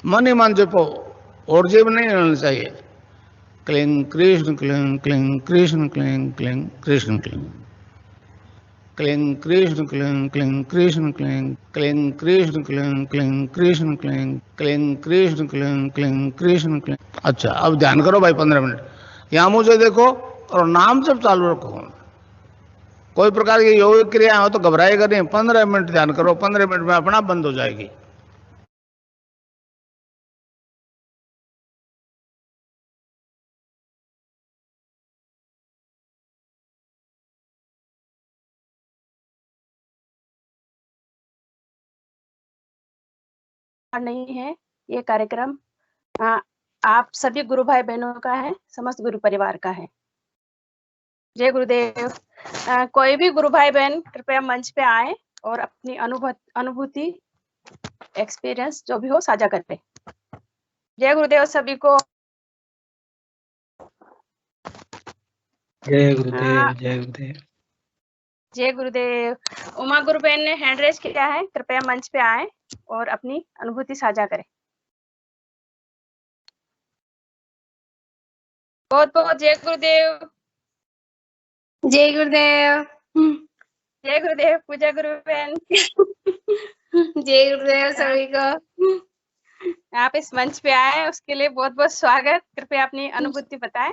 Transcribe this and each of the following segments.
मन ही मन जपो, और जेब नहीं रहना चाहिए। Cling Krishna cling cling Krishna cling cling Krishna cling cling Krishna cling cling Krishna cling cling Krishna cling cling Krishna cling cling Krishna cling cling Krishna cling. अच्छा, अब ध्यान करो भाई 15 मिनट। यहां मुझे देखो और नाम जब चालू रखो। कोई प्रकार की योग क्रिया हो तो घबराएगा नहीं। 15 मिनट ध्यान करो, 15 मिनट में अपना बंद हो जाएगी। नहीं है ये कार्यक्रम आप सभी गुरु भाई बहनों का है, समस्त गुरु परिवार का है। जय गुरुदेव। कोई भी गुरु भाई बहन कृपया मंच पे आए और अपनी अनुभूति एक्सपीरियंस जो भी हो साझा करते। जय गुरुदेव सभी को। जय गुरुदेव। जय गुरुदेव। जय गुरुदेव। उमा गुरु बहन ने हैंड रेज किया है, कृपया मंच पे आए और अपनी अनुभूति साझा करें। बहुत बहुत जय गुरुदेव। जय गुरुदेव। जय गुरुदेव पूजा गुरु बहन। जय गुरुदेव सभी को। आप इस मंच पे आए उसके लिए बहुत बहुत स्वागत। कृपया अपनी अनुभूति बताएं,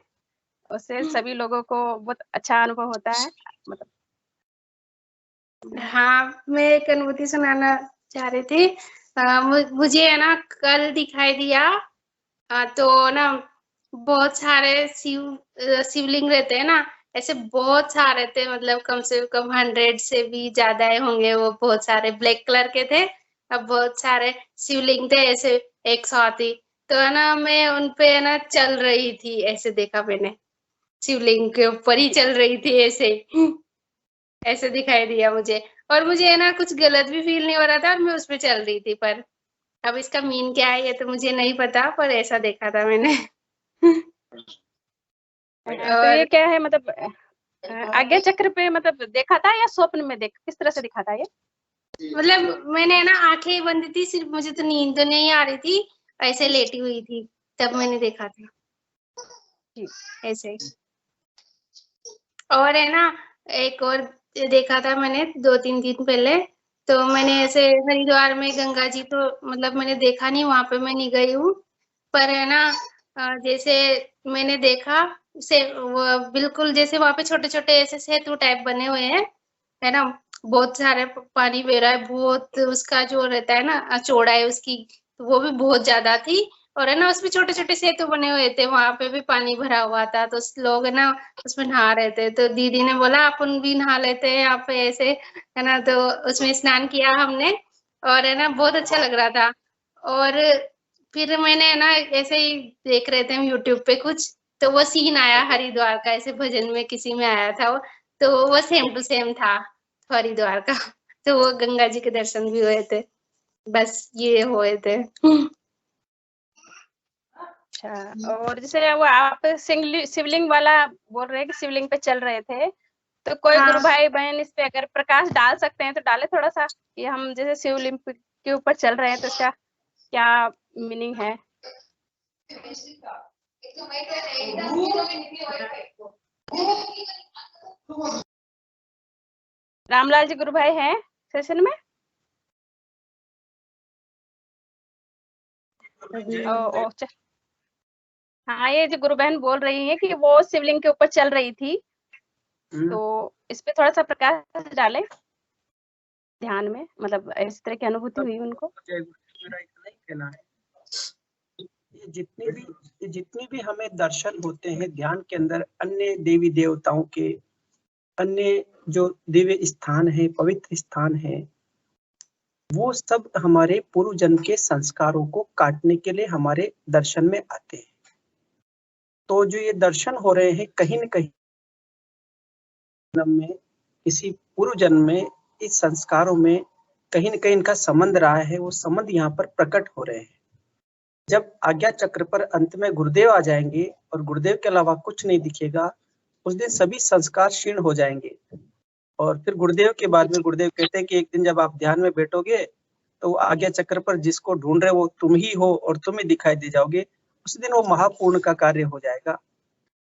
उससे सभी लोगों को बहुत अच्छा अनुभव होता है। मतलब हाँ, मैं एक अनुभूति सुनाना चाह रही थी। मुझे है ना कल दिखाई दिया, तो ना बहुत सारे शिवलिंग रहते हैं ना, ऐसे बहुत सारे थे, मतलब कम से कम 100 से भी ज्यादा होंगे। वो बहुत सारे ब्लैक कलर के थे। अब बहुत सारे शिवलिंग थे ऐसे एक साथ ही। तो है ना मैं उनपे है ना चल रही थी, ऐसे देखा मैंने, शिवलिंग के ऊपर ही चल रही थी ऐसे। ऐसे दिखाई दिया मुझे, और मुझे है ना कुछ गलत भी फील नहीं हो रहा था और मैं उस पे चल रही थी। पर अब इसका मीन क्या है ये तो मुझे नहीं पता, पर ऐसा देखा था मैंने। तो ये क्या है, मतलब आज्ञा चक्र पे मतलब देखा था या स्वप्न में किस तरह से दिखा था ये? मतलब मैंने ना आंखें बंद थी, सिर्फ मुझे तो नींद तो नहीं आ रही थी, ऐसे लेटी हुई थी, तब मैंने देखा था ऐसे। और है ना एक और देखा था मैंने 2-3 दिन पहले। तो मैंने ऐसे हरिद्वार में गंगा जी तो मतलब मैंने देखा नहीं, वहां पे मैं नहीं गई हूँ। पर है ना जैसे मैंने देखा से वो बिल्कुल जैसे वहां पे छोटे छोटे ऐसे सेतु टाइप बने हुए हैं, है ना, बहुत सारे पानी बह रहा है, बहुत उसका जो रहता है ना चौड़ाई उसकी, तो वो भी बहुत ज्यादा थी। और है ना उसमें छोटे छोटे सेतु बने हुए थे, वहां पे भी पानी भरा हुआ था। तो लोग है ना उसमें नहा रहे थे, तो दीदी ने बोला अपन भी नहा लेते हैं यहाँ पे ऐसे, है ना। तो उसमें स्नान किया हमने, और है ना बहुत अच्छा लग रहा था। और फिर मैंने है ना ऐसे ही देख रहे थे हम यूट्यूब पे कुछ, तो वो सीन आया हरिद्वार का, ऐसे भजन में किसी में आया था वो, तो वो सेम टू सेम था हरिद्वार का। तो वो गंगा जी के दर्शन भी हुए थे, बस ये हुए थे। अच्छा, और जैसे वो आप शिवलिंग वाला बोल रहे हैं कि शिवलिंग पे चल रहे थे, तो कोई गुरु भाई बहन इस पे अगर प्रकाश डाल सकते हैं तो डाले थोड़ा सा, कि हम जैसे शिवलिंग के ऊपर चल रहे हैं तो इसका क्या मीनिंग है? रामलाल जी गुरु भाई हैं सेशन में? हाँ, ये जो गुरु बहन बोल रही है कि वो शिवलिंग के ऊपर चल रही थी, तो इस पे थोड़ा सा प्रकाश डाले ध्यान में, मतलब इस तरह की अनुभूति हुई उनको। मेरा इतना ही कहना है, जितने भी हमें दर्शन होते हैं ध्यान के अंदर, अन्य देवी देवताओं के, अन्य जो दिव्य स्थान है, पवित्र स्थान है, वो सब हमारे पूर्व जन्म के संस्कारों को काटने के लिए हमारे दर्शन में आते हैं। तो जो ये दर्शन हो रहे हैं कहीं न कहीं जन्म में, किसी पूर्व जन्म में, इस संस्कारों में कहीं न कहीं इनका संबंध रहा है, वो संबंध यहाँ पर प्रकट हो रहे हैं। जब आज्ञा चक्र पर अंत में गुरुदेव आ जाएंगे और गुरुदेव के अलावा कुछ नहीं दिखेगा, उस दिन सभी संस्कार क्षीण हो जाएंगे। और फिर गुरुदेव के बाद में गुरुदेव कहते हैं कि एक दिन जब आप ध्यान में बैठोगे तो वो आज्ञा चक्र पर जिसको ढूंढ रहे वो तुम ही हो और तुम ही दिखाई दे जाओगे, उस दिन वो महापूर्ण का कार्य हो जाएगा।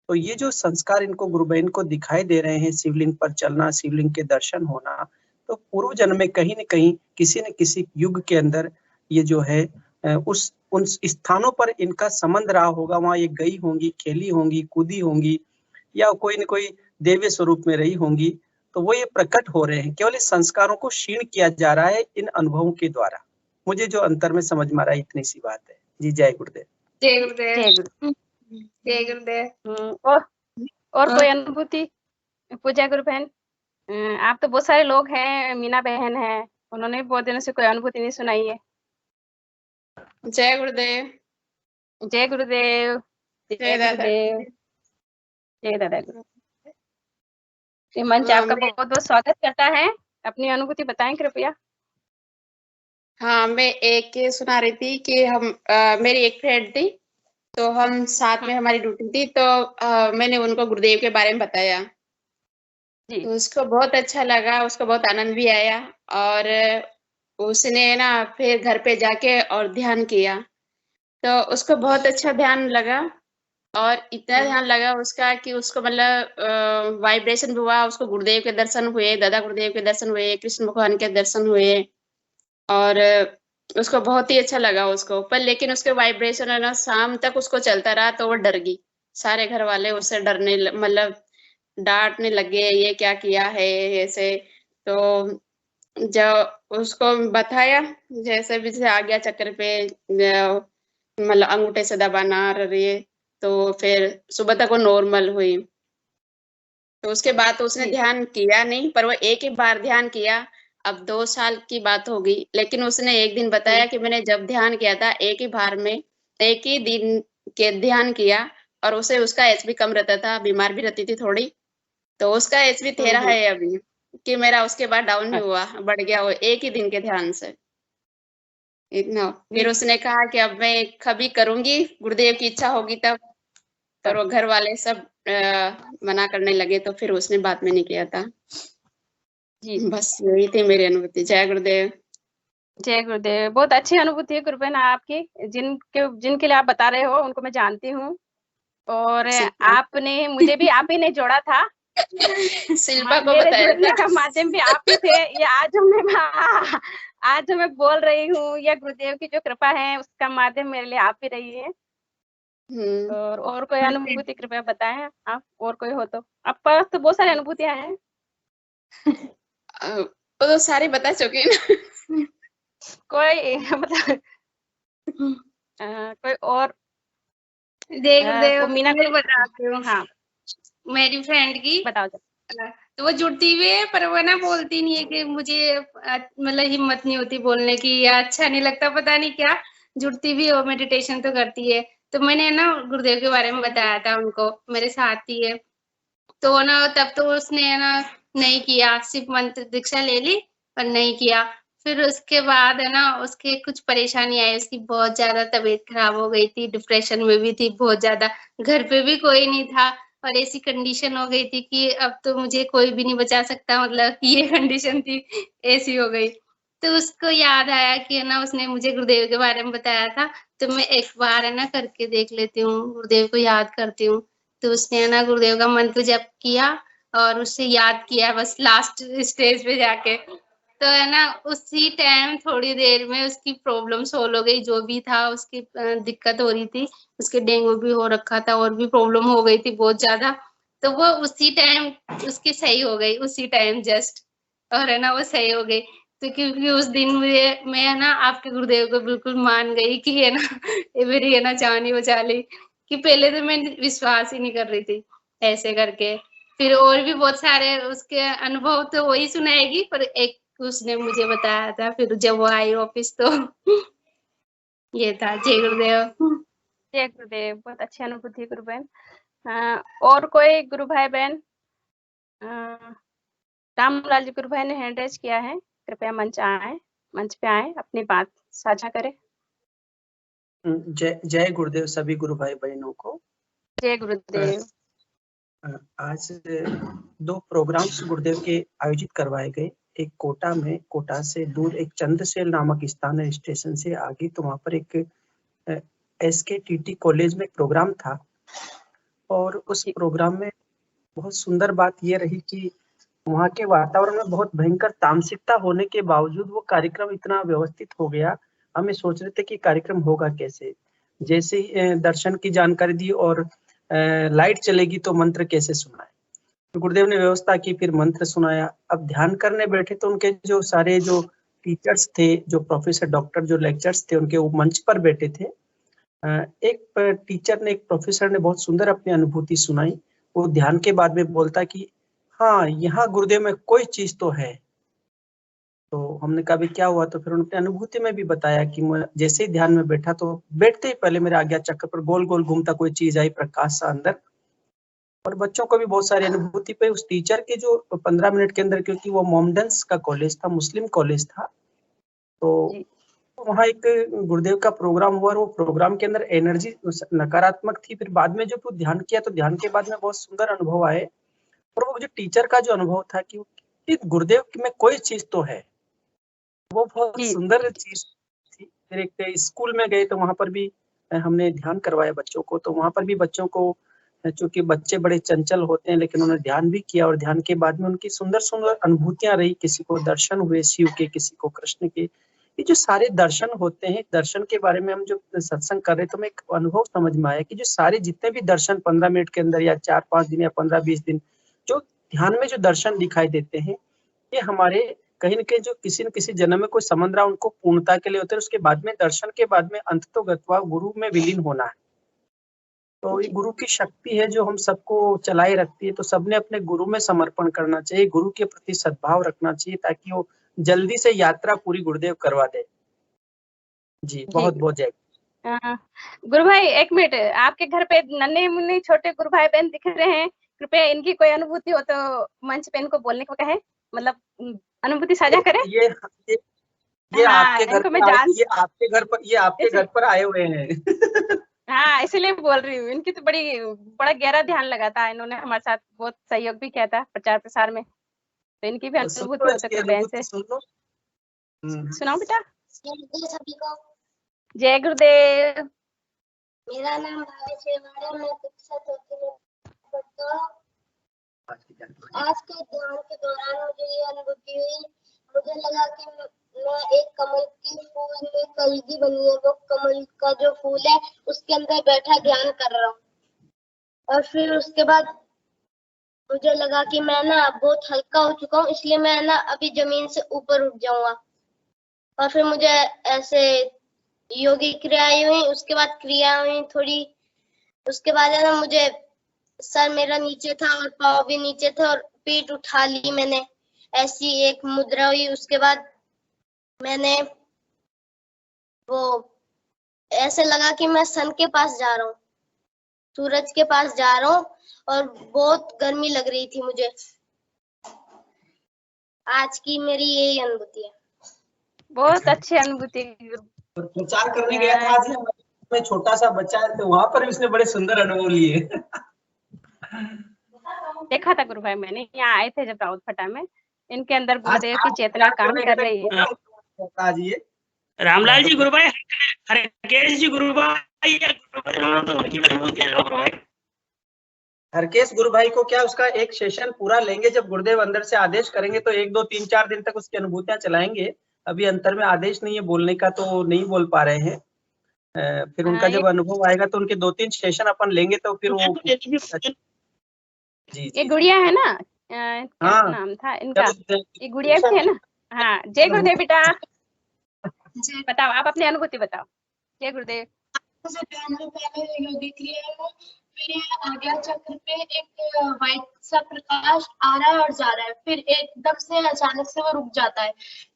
तो ये जो संस्कार इनको गुरु बहन को दिखाई दे रहे हैं, शिवलिंग पर चलना, शिवलिंग के दर्शन होना, तो पूर्व जन्म में कहीं न कहीं किसी न किसी युग के अंदर ये जो है उन स्थानों पर इनका संबंध रहा होगा। वहां ये गई होंगी, खेली होंगी, कूदी होंगी, या कोई न कोई देवी स्वरूप में रही होंगी। तो वो ये प्रकट हो रहे हैं, केवल इस संस्कारों को क्षीण किया जा रहा है इन अनुभवों के द्वारा। मुझे जो अंतर में समझ में आ रहा है इतनी सी बात है जी। जय गुरुदेव। जय गुरुदेव। जय गुरु। जय गुरुदेव। और कोई अनुभूति पूजा गुरु बहन? आप तो बहुत सारे लोग हैं, मीना बहन है, उन्होंने भी बहुत दिनों से कोई अनुभूति नहीं सुनाई है। जय गुरुदेव। जय गुरुदेव। जय दादा। गुरुदेव। जय दादा गुरु। ये मंच आपका बहुत बहुत स्वागत करता है। अपनी अनुभूति बताएं कृपया। हाँ, मैं एक सुना रही थी कि हम मेरी एक फ्रेंड थी, तो हम साथ में हमारी ड्यूटी थी, तो मैंने उनको गुरुदेव के बारे में बताया। जी। तो उसको बहुत अच्छा लगा, उसको बहुत आनंद भी आया, और उसने ना फिर घर पे जाके और ध्यान किया, तो उसको बहुत अच्छा ध्यान लगा, और इतना ध्यान लगा उसका कि उसको मतलब वाइब्रेशन भी हुआ, उसको गुरुदेव के दर्शन हुए, दादा गुरुदेव के दर्शन हुए, कृष्ण भगवान के दर्शन हुए, और उसको बहुत ही अच्छा लगा उसको। पर लेकिन उसके वाइब्रेशन है ना शाम तक उसको चलता रहा, तो वो डर गई। सारे घर वाले उससे डरने मतलब डांटने लगे, ये क्या किया है ऐसे। तो जब उसको बताया, जैसे भी आ गया चक्कर पे मतलब अंगूठे से दबाना रही, तो फिर सुबह तक वो नॉर्मल हुई। तो उसके बाद तो उसने ध्यान किया नहीं, पर वो एक ही बार ध्यान किया। अब 2 साल की बात हो गई, लेकिन उसने एक दिन बताया कि मैंने जब ध्यान किया था, एक ही बार में एक ही दिन के ध्यान किया, और उसे उसका एचबी कम रहता था, बीमार भी रहती थी थोड़ी, तो उसका एचबी 13 है अभी, कि मेरा उसके बाद डाउन नहीं हुआ, बढ़ गया वो एक ही दिन के ध्यान से इतना। फिर उसने कहा कि अब मैं कभी करूंगी, गुरुदेव की इच्छा होगी तब। पर वो घर वाले सब मना करने लगे, तो फिर उसने बाद में नहीं किया था जी। बस यही थी मेरी अनुभूति। जय गुरुदेव। जय गुरुदेव। बहुत अच्छी अनुभूति है गुरु बहन आपकी। जिनके लिए आप बता रहे हो उनको मैं जानती हूँ, और आपने मुझे भी आप ही ने जोड़ा था। शिल्पा को मेरे बताया जुड़ने था। का माध्यम भी आप ही थे। ये आज जो मैं बोल रही हूँ, या गुरुदेव की जो कृपा है उसका माध्यम मेरे लिए आप ही रही है। और कोई अनुभूति कृपया बताएं आप, और कोई हो तो। आपके पास तो बहुत सारी अनुभूतियां हैं। वो तो सारी बता चुकी ना। कोई मतलब कोई और? जय गुरुदेव। मीना मैं बताती हूँ। हाँ, मेरी फ्रेंड की बताओ। तो वो जुड़ती हुई है, पर वो ना बोलती नहीं है कि मुझे मतलब हिम्मत नहीं होती बोलने की, या अच्छा नहीं लगता, पता नहीं क्या। जुड़ती भी हो, मेडिटेशन तो करती है। तो मैंने ना गुरुदेव के बारे में बताया था उनको, मेरे साथ ही है। तो ना तब तो उसने ना नहीं किया, सिर्फ मंत्र दीक्षा ले ली और नहीं किया। फिर उसके बाद है ना उसके कुछ परेशानी आई, उसकी बहुत ज्यादा तबीयत खराब हो गई थी, डिप्रेशन में भी थी बहुत ज्यादा। घर पे भी कोई नहीं था, और ऐसी कंडीशन हो गई थी कि अब तो मुझे कोई भी नहीं बचा सकता, मतलब ये कंडीशन थी, ऐसी हो गई। तो उसको याद आया कि है ना उसने मुझे गुरुदेव के बारे में बताया था, तो मैं एक बार है ना करके देख लेती हूँ, गुरुदेव को याद करती हूँ। तो उसने है ना गुरुदेव का मंत्र जप किया और उससे याद किया, बस लास्ट स्टेज पे जाके। तो है ना उसी टाइम थोड़ी देर में उसकी प्रॉब्लम सोल्व हो गई, जो भी था उसकी दिक्कत हो रही थी, उसके डेंगू भी हो रखा था और भी प्रॉब्लम हो गई थी बहुत ज्यादा। तो वो उसी टाइम उसकी सही हो गई, उसी टाइम जस्ट, और है ना वो सही हो गई। तो क्योंकि उस दिन मैं है ना आपके गुरुदेव को बिल्कुल मान गई कि है ना ये मेरी है ना जान ही बचा ली, कि पहले तो मैं विश्वास ही नहीं कर रही थी ऐसे करके। फिर और भी बहुत सारे उसके अनुभव तो वही सुनाएगी, पर एक उसने मुझे बताया था फिर जब वो आई ऑफिस, तो ये था। जय गुरुदेव। जय गुरुदेव। बहुत अच्छी अनुभूति गुरु बहन। और कोई गुरु भाई बहन? रामलाल जी गुरु भाई ने हैंड रेज किया है, कृपया मंच पे आए, अपनी बात साझा करें। जय गुरुदेव सभी गुरु भाई बहनों को। जय गुरुदेव। आज 2 प्रोग्राम्स गुरुदेव के आयोजित करवाए गए। एक कोटा से दूर एक चंद्रसेल नामक स्थान है, स्टेशन से आगे, तो वहाँ पर एक SKTT कॉलेज में प्रोग्राम था। और उस प्रोग्राम में बहुत सुंदर बात ये रही कि वहाँ के वातावरण में बहुत भयंकर तामसिकता होने के बावजूद वो कार्यक्रम इतना व्यवस्थित हो गया। हमें सोच रहे थे कि कार्यक्रम होगा कैसे, जैसे ही दर्शन की जानकारी दी और लाइट चलेगी तो मंत्र कैसे सुनाए, तो गुरुदेव ने व्यवस्था की, फिर मंत्र सुनाया। अब ध्यान करने बैठे तो उनके जो सारे जो टीचर्स थे, जो प्रोफेसर डॉक्टर जो लेक्चर्स थे, उनके वो मंच पर बैठे थे। एक टीचर ने, एक प्रोफेसर ने बहुत सुंदर अपनी अनुभूति सुनाई। वो ध्यान के बाद में बोलता कि हाँ, यहाँ गुरुदेव में कोई चीज तो है। तो हमने कहा भी क्या हुआ, तो फिर उन्होंने अनुभूति में भी बताया कि मैं जैसे ही ध्यान में बैठा तो बैठते ही पहले मेरे आज्ञा चक्र पर गोल गोल घूमता कोई चीज आई, प्रकाश सा अंदर। और बच्चों को भी बहुत सारी अनुभूति पे उस टीचर के जो 15 मिनट के अंदर, क्योंकि वो मोमडन्स का कॉलेज था, मुस्लिम कॉलेज था, तो वहाँ एक गुरुदेव का प्रोग्राम हुआ और वो प्रोग्राम के अंदर एनर्जी नकारात्मक थी। फिर बाद में जब ध्यान किया तो ध्यान के बाद में बहुत सुंदर अनुभव आए। और वो जो टीचर का जो अनुभव था कि गुरुदेव में कोई चीज तो है, वो बहुत सुंदर चीज थी। फिर एक स्कूल में गए तो वहां पर भी हमने ध्यान करवाया बच्चों को, तो वहां पर भी बच्चों को, चूंकि बच्चे बड़े चंचल होते हैं, लेकिन उन्होंने ध्यान भी किया और ध्यान के बाद में उनकी सुंदर सुंदर अनुभूतियां रही। किसी को दर्शन हुए शिव के, किसी को कृष्ण के। ये जो सारे दर्शन होते हैं, दर्शन के बारे में हम जो सत्संग कर रहे तो हमें एक अनुभव समझ में आया कि जो सारे जितने भी दर्शन 15 मिनट के अंदर या 4-5 दिन या 15-20 दिन जो ध्यान में जो दर्शन दिखाई देते हैं, ये हमारे कहीं न कहीं जो किसी न किसी जन्म में कोई समझ रहा उनको पूर्णता के लिए होते हैं। उसके बाद में दर्शन के बाद में अंततो गत्वा गुरु में विलीन होना है। तो ये गुरु की शक्ति है जो हम सबको चलाए रखती है। तो सबने अपने गुरु में समर्पण करना चाहिए, गुरु के प्रति सद्भाव रखना चाहिए, ताकि वो जल्दी से यात्रा पूरी गुरुदेव करवा दे। जी, बहुत बहुत जय। गुरु भाई एक मिनट, आपके घर पे नन्हे मुन्ने छोटे गुरु भाई बहन दिख रहे हैं, कृपया इनकी कोई अनुभूति हो तो मंच पे इनको बोलने को कहे, मतलब अनुभूति साझा करें। ये आपके घर पर, ये आपके घर पर आए हुए हैं। हाँ, इसीलिए बोल रही हूँ। इनकी तो बड़ा गहरा ध्यान लगा था, इन्होंने हमारे साथ बहुत सहयोग भी किया था प्रचार प्रसार में, तो इनकी भी अनुभूति हो सकती है बहन से। सुनाओ बेटा। सभी को जय गुरुदेव। मेरा नाम भावेश है, मैं कक्षा चौथी में पढ़ता हूँ। आज के ध्यान के दौरान मुझे ये अनुभूति हुई, मुझे लगा कि मैं एक कमल के फूल में कलगी बनी है, वो कमल का जो फूल है उसके अंदर बैठा ध्यान कर रहा हूँ। और फिर उसके बाद मुझे लगा कि मैं ना बहुत हल्का हो चुका हूँ, इसलिए मैं ना अभी जमीन से ऊपर उठ जाऊंगा। और फिर मुझे ऐसे योगी क्रियाएं हुई, उसके बाद क्रिया हुई थोड़ी, उसके बाद है ना मुझे सर मेरा नीचे था और पाँव भी नीचे थे और पीठ उठा ली मैंने, ऐसी एक मुद्रा हुई। उसके बाद मैंने वो ऐसे लगा कि मैं सन के पास जा रहा हूँ, सूरज के पास जा रहा हूँ, और बहुत गर्मी लग रही थी मुझे। आज की मेरी यही अनुभूति है। बहुत अच्छी अनुभूति। प्रचार करने गया था आज में छोटा सा बच्चा है, तो वहां पर भी उसने बड़े सुंदर अनुभव लिए। देखा था गुरु भाई, मैंने यहाँ आए थे जब राउत फटा में, इनके अंदर गुरुदेव की चेतना काम कर रही है। रामलाल जी गुरु भाई, हरकेश जी गुरु भाई, हरकेश गुरु भाई को क्या उसका एक सेशन पूरा लेंगे, जब गुरुदेव अंदर से आदेश करेंगे तो 1, 2, 3, 4 दिन तक उसकी अनुभूतियां चलाएंगे। अभी अंतर में आदेश नहीं है बोलने का, तो नहीं बोल पा रहे हैं। फिर उनका जब अनुभव आएगा तो उनके 2-3 सेशन अपन लेंगे, तो फिर वो जी ये गुड़िया है ना, क्या नाम था इनका, ये गुड़िया भी है ना। हाँ, जय गुरुदेव बेटा, बताओ आप अपनी अनुभूति बताओ। जय गुरुदेव। योगी क्रिया में मेरे आज्ञा चक्र पे एक व्हाइट सा प्रकाश आ रहा है और जा रहा है, फिर एकदम से अचानक से वो रुक जाता है।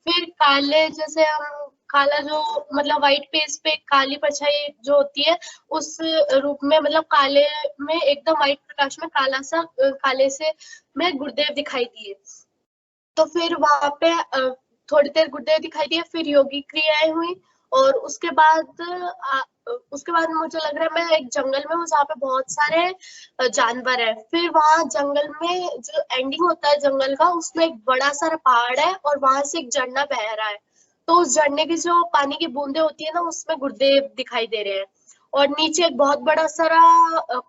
फिर काले, जैसे हम काला जो मतलब व्हाइट पेज पे काली परछाई जो होती है उस रूप में, मतलब काले में एकदम व्हाइट प्रकाश में काला सा, काले से में गुरुदेव दिखाई दिए। तो फिर वहां पे थोड़ी देर गुरुदेव दिखाई दिए, फिर योगी क्रियाएं हुई और उसके बाद मुझे लग रहा है मैं एक जंगल में हूँ जहाँ पे बहुत सारे जानवर है। फिर वहां जंगल में जो एंडिंग होता है जंगल का, उसमें एक बड़ा सारा पहाड़ है और वहां से एक झरना बह रहा है। तो उस झरने की जो पानी की बूंदे होती है ना, उसमें गुरुदेव दिखाई दे रहे हैं। और नीचे एक बहुत बड़ा सारा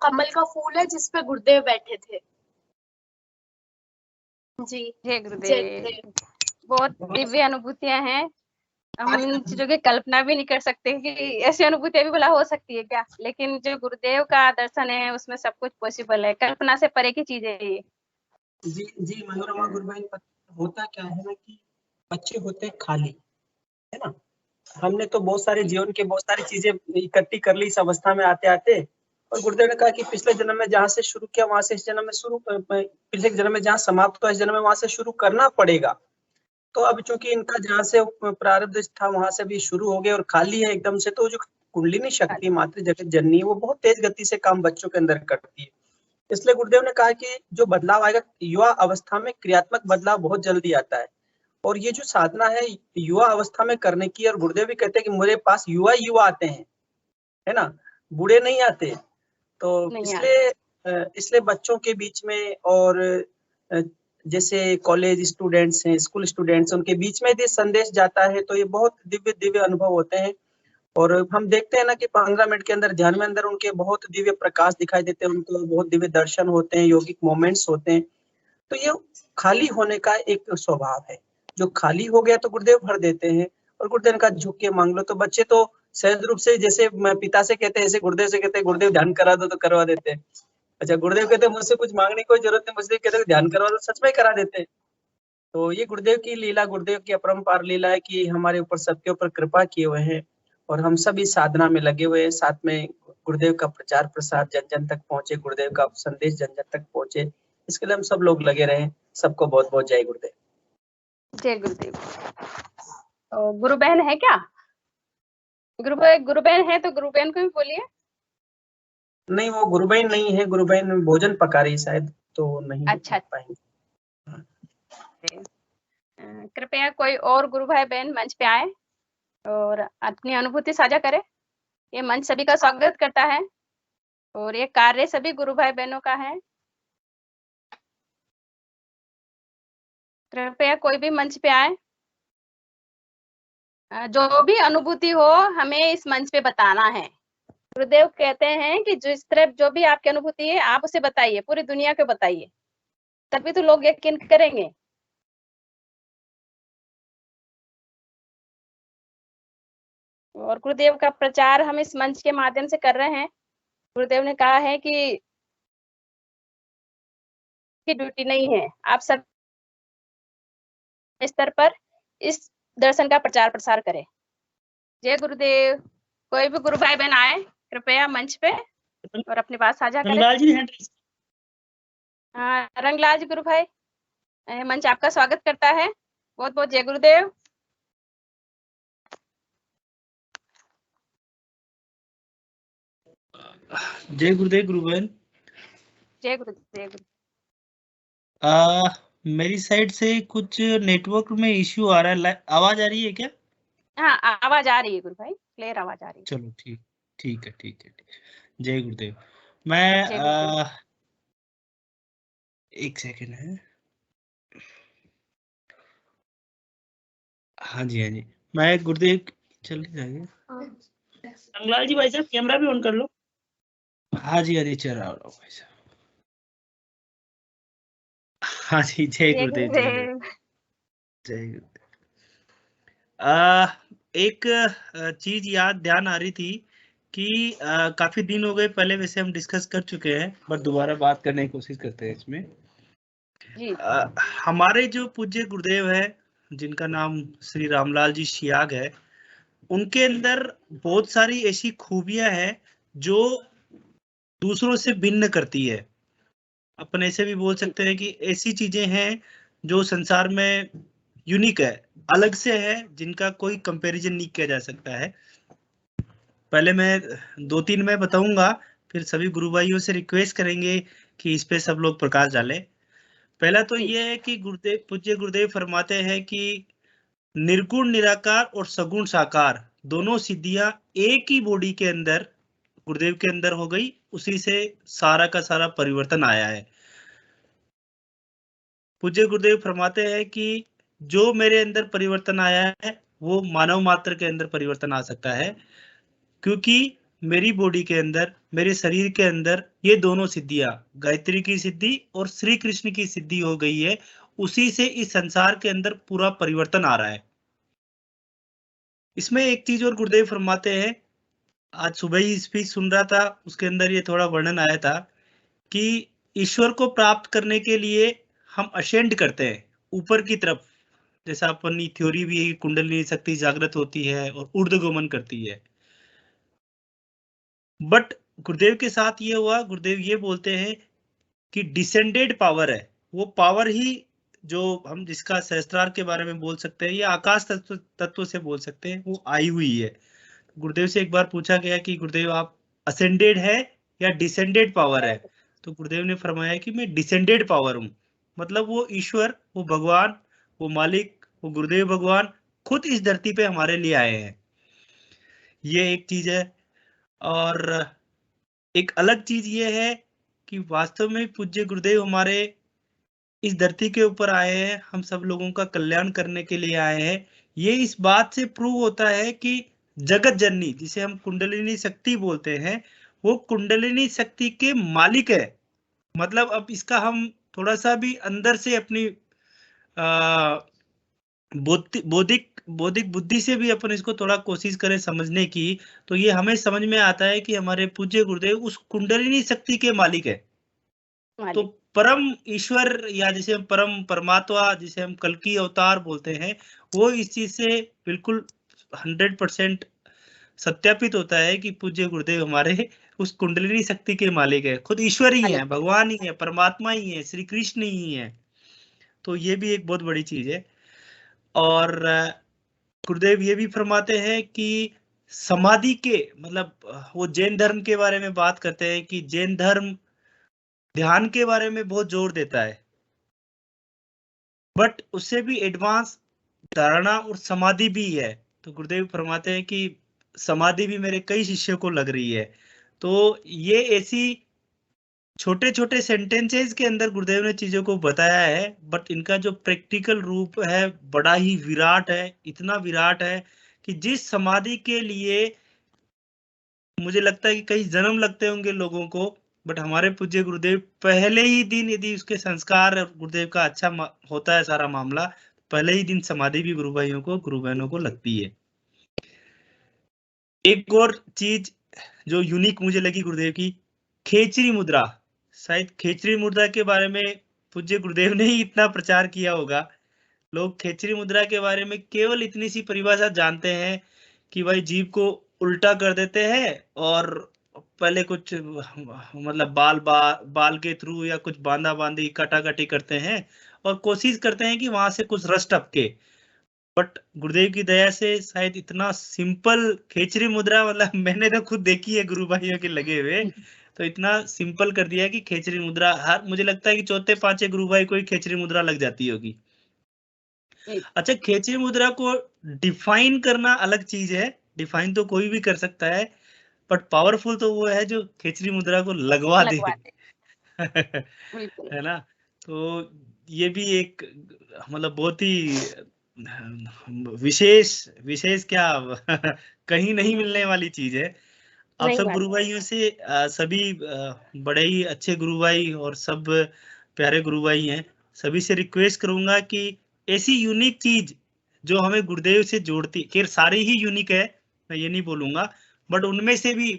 कमल का फूल है जिसपे गुरुदेव बैठे थे। जी जय जय गुरुदेव। गुरुदेव। बहुत दिव्य अनुभूतियां हैं। हम इन चीजों की कल्पना भी नहीं कर सकते कि ऐसी अनुभूतियां भी भला हो सकती है क्या, लेकिन जो गुरुदेव का दर्शन है उसमें सब कुछ पॉसिबल है, कल्पना से परे की चीज है ये। जी जी मनोरमा गुरुभाई, होता क्या है ना कि बच्चे होते हैं खाली, है ना। हमने तो बहुत सारे जीवन के बहुत सारी चीजें इकट्ठी कर ली इस अवस्था में आते आते, और गुरुदेव ने कहा कि पिछले जन्म में जहाँ से शुरू किया वहां से इस जन्म में शुरू, पिछले जन्म में जहाँ समाप्त हुआ इस जन्म में वहां से शुरू करना पड़ेगा। तो अब चूंकि इनका जहाँ से प्रारब्ध था वहां से भी शुरू हो गया और खाली है एकदम से, तो जो कुंडलिनी शक्ति मातृ जगत जननी है वो बहुत तेज गति से काम बच्चों के अंदर करती है। इसलिए गुरुदेव ने कहा कि जो बदलाव आएगा युवा अवस्था में, क्रियात्मक बदलाव बहुत जल्दी आता है। और ये जो साधना है युवा अवस्था में करने की, और गुरुदेव भी कहते हैं कि मेरे पास युवा आते हैं, है ना, बूढ़े नहीं आते। तो इसलिए बच्चों के बीच में, और जैसे कॉलेज स्टूडेंट्स हैं, स्कूल स्टूडेंट्स, उनके बीच में यदि संदेश जाता है तो ये बहुत दिव्य दिव्य अनुभव होते हैं। और हम देखते हैं ना कि 15 मिनट के अंदर ध्यान में अंदर उनके बहुत दिव्य प्रकाश दिखाई देते हैं, उनको बहुत दिव्य दर्शन होते हैं, यौगिक मोमेंट्स होते हैं। तो ये खाली होने का एक स्वभाव है। जो खाली हो गया तो गुरुदेव भर देते हैं, और गुरुदेव का झुक के मांग लो। तो बच्चे तो सहज रूप से, जैसे पिता से कहते हैं ऐसे गुरुदेव से कहते हैं, गुरुदेव ध्यान करा दो तो करवा देते हैं। अच्छा, गुरुदेव कहते हैं मुझसे कुछ मांगने की कोई जरूरत नहीं, मुझसे कहते हैं ध्यान करवा दो, सच में करा देते हैं। तो ये गुरुदेव की लीला, गुरुदेव की अपरंपार लीला है कि हमारे ऊपर, सबके ऊपर कृपा किए हुए हैं, और हम सभी साधना में लगे हुए हैं। साथ में गुरुदेव का प्रचार प्रसार जन जन तक पहुंचे, गुरुदेव का संदेश जन जन तक पहुंचे, इसके लिए हम सब लोग लगे रहे। सबको बहुत बहुत जय गुरुदेव। जय गुरुदेव। गुरु बहन है क्या? गुरु बहन है तो गुरु बहन को भी बोलिए। नहीं, वो गुरु बहन नहीं है, गुरु बहन भोजन पका रही शायद, तो नहीं अच्छा पाएंगे। कृपया कोई और गुरु भाई बहन मंच पे आए और अपनी अनुभूति साझा करें। ये मंच सभी का स्वागत करता है और ये कार्य सभी गुरु भाई बहनों का है। कृपया कोई भी मंच पे आए, जो भी अनुभूति हो हमें इस मंच पे बताना है। गुरुदेव कहते हैं कि जिस तरह जो भी आपकी अनुभूति है आप उसे बताइए, पूरी दुनिया को बताइए, तभी तो लोग यकीन करेंगे। और गुरुदेव का प्रचार हम इस मंच के माध्यम से कर रहे हैं। गुरुदेव ने कहा है कि ड्यूटी नहीं है, आप सब स्तर पर इस दर्शन का प्रचार प्रसार करें। जय गुरुदेव। कोई भी गुरु भाई बहन आए कृपया मंच पे और अपनी बात साझा करें। रंगलाल जी गुरु भाई, मंच आपका स्वागत करता है। बहुत बहुत जय गुरुदेव। जय गुरुदेव गुरु बहन। जय गुरुदेव। मेरी साइड से कुछ नेटवर्क में इश्यू आ रहा है, आवाज आ रही है क्या? हाँ, आवाज आ रही है गुरु भाई, क्लियर आवाज आ रही है। चलो ठीक है। जय गुरुदेव। मैं एक सेकेंड है। हाँ जी, मैं गुरुदेव चल जाइए। रंगलाल जी भाई साहब कैमरा भी ऑन कर लो। हाँ जी चल रहा हूँ भाई साहब। हाँ जी, जय गुरुदेव। जय गुरुदेव। एक चीज ध्यान आ रही थी कि काफी दिन हो गए, पहले वैसे हम डिस्कस कर चुके हैं, बट दोबारा बात करने की कोशिश करते हैं इसमें। हमारे जो पूज्य गुरुदेव है जिनका नाम श्री रामलाल जी शियाग है, उनके अंदर बहुत सारी ऐसी खूबियां हैं जो दूसरों से भिन्न करती है। अपन ऐसे भी बोल सकते हैं कि ऐसी चीजें हैं जो संसार में यूनिक है, अलग से है, जिनका कोई कंपैरिजन नहीं किया जा सकता है। पहले मैं 2-3 मैं बताऊंगा, फिर सभी गुरु भाइयों से रिक्वेस्ट करेंगे कि इस पे सब लोग प्रकाश डालें। पहला तो ये है कि पूज्य गुरुदेव फरमाते हैं कि निर्गुण निराकार और सगुण साकार दोनों सिद्धियां एक ही बॉडी के अंदर गुरुदेव के अंदर हो गई, उसी से सारा का सारा परिवर्तन आया है। पूज्य गुरुदेव फरमाते हैं कि जो मेरे अंदर परिवर्तन आया है वो मानव मात्र के अंदर परिवर्तन आ सकता है, क्योंकि मेरी बॉडी के अंदर, मेरे शरीर के अंदर ये दोनों सिद्धियां, गायत्री की सिद्धि और श्री कृष्ण की सिद्धि हो गई है। उसी से इस संसार के अंदर पूरा परिवर्तन आ रहा है। इसमें एक चीज और गुरुदेव फरमाते हैं, आज सुबह ही स्पीच सुन रहा था, उसके अंदर ये थोड़ा वर्णन आया था कि ईश्वर को प्राप्त करने के लिए हम असेंड करते हैं ऊपर की तरफ, जैसा अपनी थ्योरी भी है, कुंडलिनी शक्ति जागृत होती है और ऊर्ध्वगमन करती है। बट गुरुदेव के साथ ये हुआ, गुरुदेव ये बोलते हैं कि डिसेंडेड पावर है, वो पावर ही जो हम जिसका सहस्त्रार के बारे में बोल सकते हैं या आकाश तत्व से बोल सकते हैं, वो आई हुई है। गुरुदेव से एक बार पूछा गया कि गुरुदेव आप असेंडेड है या डिसेंडेड पावर है, तो गुरुदेव ने फरमाया कि मैं डिसेंडेड पावर हूँ। मतलब वो ईश्वर, वो भगवान, वो मालिक, वो गुरुदेव भगवान खुद इस धरती पे हमारे लिए आए हैं। ये एक चीज है। और एक अलग चीज ये है कि वास्तव में पूज्य गुरुदेव हमारे इस धरती के ऊपर आए हैं, हम सब लोगों का कल्याण करने के लिए आए हैं। ये इस बात से प्रूव होता है कि जगत जननी, जिसे हम कुंडलिनी शक्ति बोलते हैं, वो कुंडलिनी शक्ति के मालिक है। मतलब अब इसका हम थोड़ा सा भी अंदर से अपनी बौद्धिक बुद्धि से भी अपन इसको थोड़ा कोशिश करें समझने की, तो ये हमें समझ में आता है कि हमारे पूज्य गुरुदेव उस कुंडलिनी शक्ति के मालिक है। तो परम ईश्वर या जिसे हम परम परमात्मा, जिसे हम कल्कि अवतार बोलते हैं, वो इस चीज से बिल्कुल 100% सत्यापित होता है कि पूज्य गुरुदेव हमारे उस कुंडलिनी शक्ति के मालिक है, खुद ईश्वर ही है, भगवान ही है, परमात्मा ही है, श्री कृष्ण ही है। तो ये भी एक बहुत बड़ी चीज है। और गुरुदेव ये भी फरमाते हैं कि समाधि के, मतलब वो जैन धर्म के बारे में बात करते हैं कि जैन धर्म ध्यान के बारे में बहुत जोर देता है, बट उससे भी एडवांस धारणा और समाधि भी है। तो गुरुदेव फरमाते हैं कि समाधि भी मेरे कई शिष्यों को लग रही है। तो ये ऐसी छोटे छोटे सेंटेंसेस के अंदर गुरुदेव ने चीजों को बताया है, बट इनका जो प्रैक्टिकल रूप है बड़ा ही विराट है। इतना विराट है कि जिस समाधि के लिए मुझे लगता है कि कई जन्म लगते होंगे लोगों को, बट हमारे पूज्य गुरुदेव पहले ही दिन, यदि उसके संस्कार गुरुदेव का अच्छा होता है सारा मामला, पहले ही दिन समाधि भी गुरु भाइयों को, गुरु बहनों को लगती है। एक और चीज जो यूनिक मुझे लगी गुरुदेव की, खेचरी मुद्रा। शायद खेचरी मुद्रा के बारे में पूज्य गुरुदेव ने ही इतना प्रचार किया होगा। लोग खेचरी मुद्रा के बारे में केवल इतनी सी परिभाषा जानते हैं कि भाई जीभ को उल्टा कर देते हैं और पहले कुछ मतलब बाल के थ्रू या कुछ बांधा बांधी काटाकाटी करते हैं और कोशिश करते हैं कि वहां से कुछ रस टपके। बट गुरुदेव की दया से शायद इतना सिंपल खेचरी मुद्रा, मतलब मैंने तो खुद देखी है गुरु भाइयों के लगे हुए, तो इतना सिंपल कर दिया कि खेचरी मुद्रा हर, मुझे लगता है कि चौथे पांचवे गुरु भाई को ही खेचरी मुद्रा लग जाती होगी। अच्छा, खेचरी मुद्रा को डिफाइन करना अलग चीज है, डिफाइन तो कोई भी कर सकता है, बट पावरफुल तो वो है जो खेचरी मुद्रा को लगवा दे है ना। तो ये भी एक मतलब बहुत ही विशेष क्या कहीं नहीं मिलने वाली चीज है। आप सब गुरु भाइयों से सभी बड़े ही अच्छे गुरु भाई और सब प्यारे गुरु भाई हैं, सभी से रिक्वेस्ट करूंगा कि ऐसी यूनिक चीज जो हमें गुरुदेव से जोड़ती, खैर सारी ही यूनिक है, मैं ये नहीं बोलूंगा, बट उनमें से भी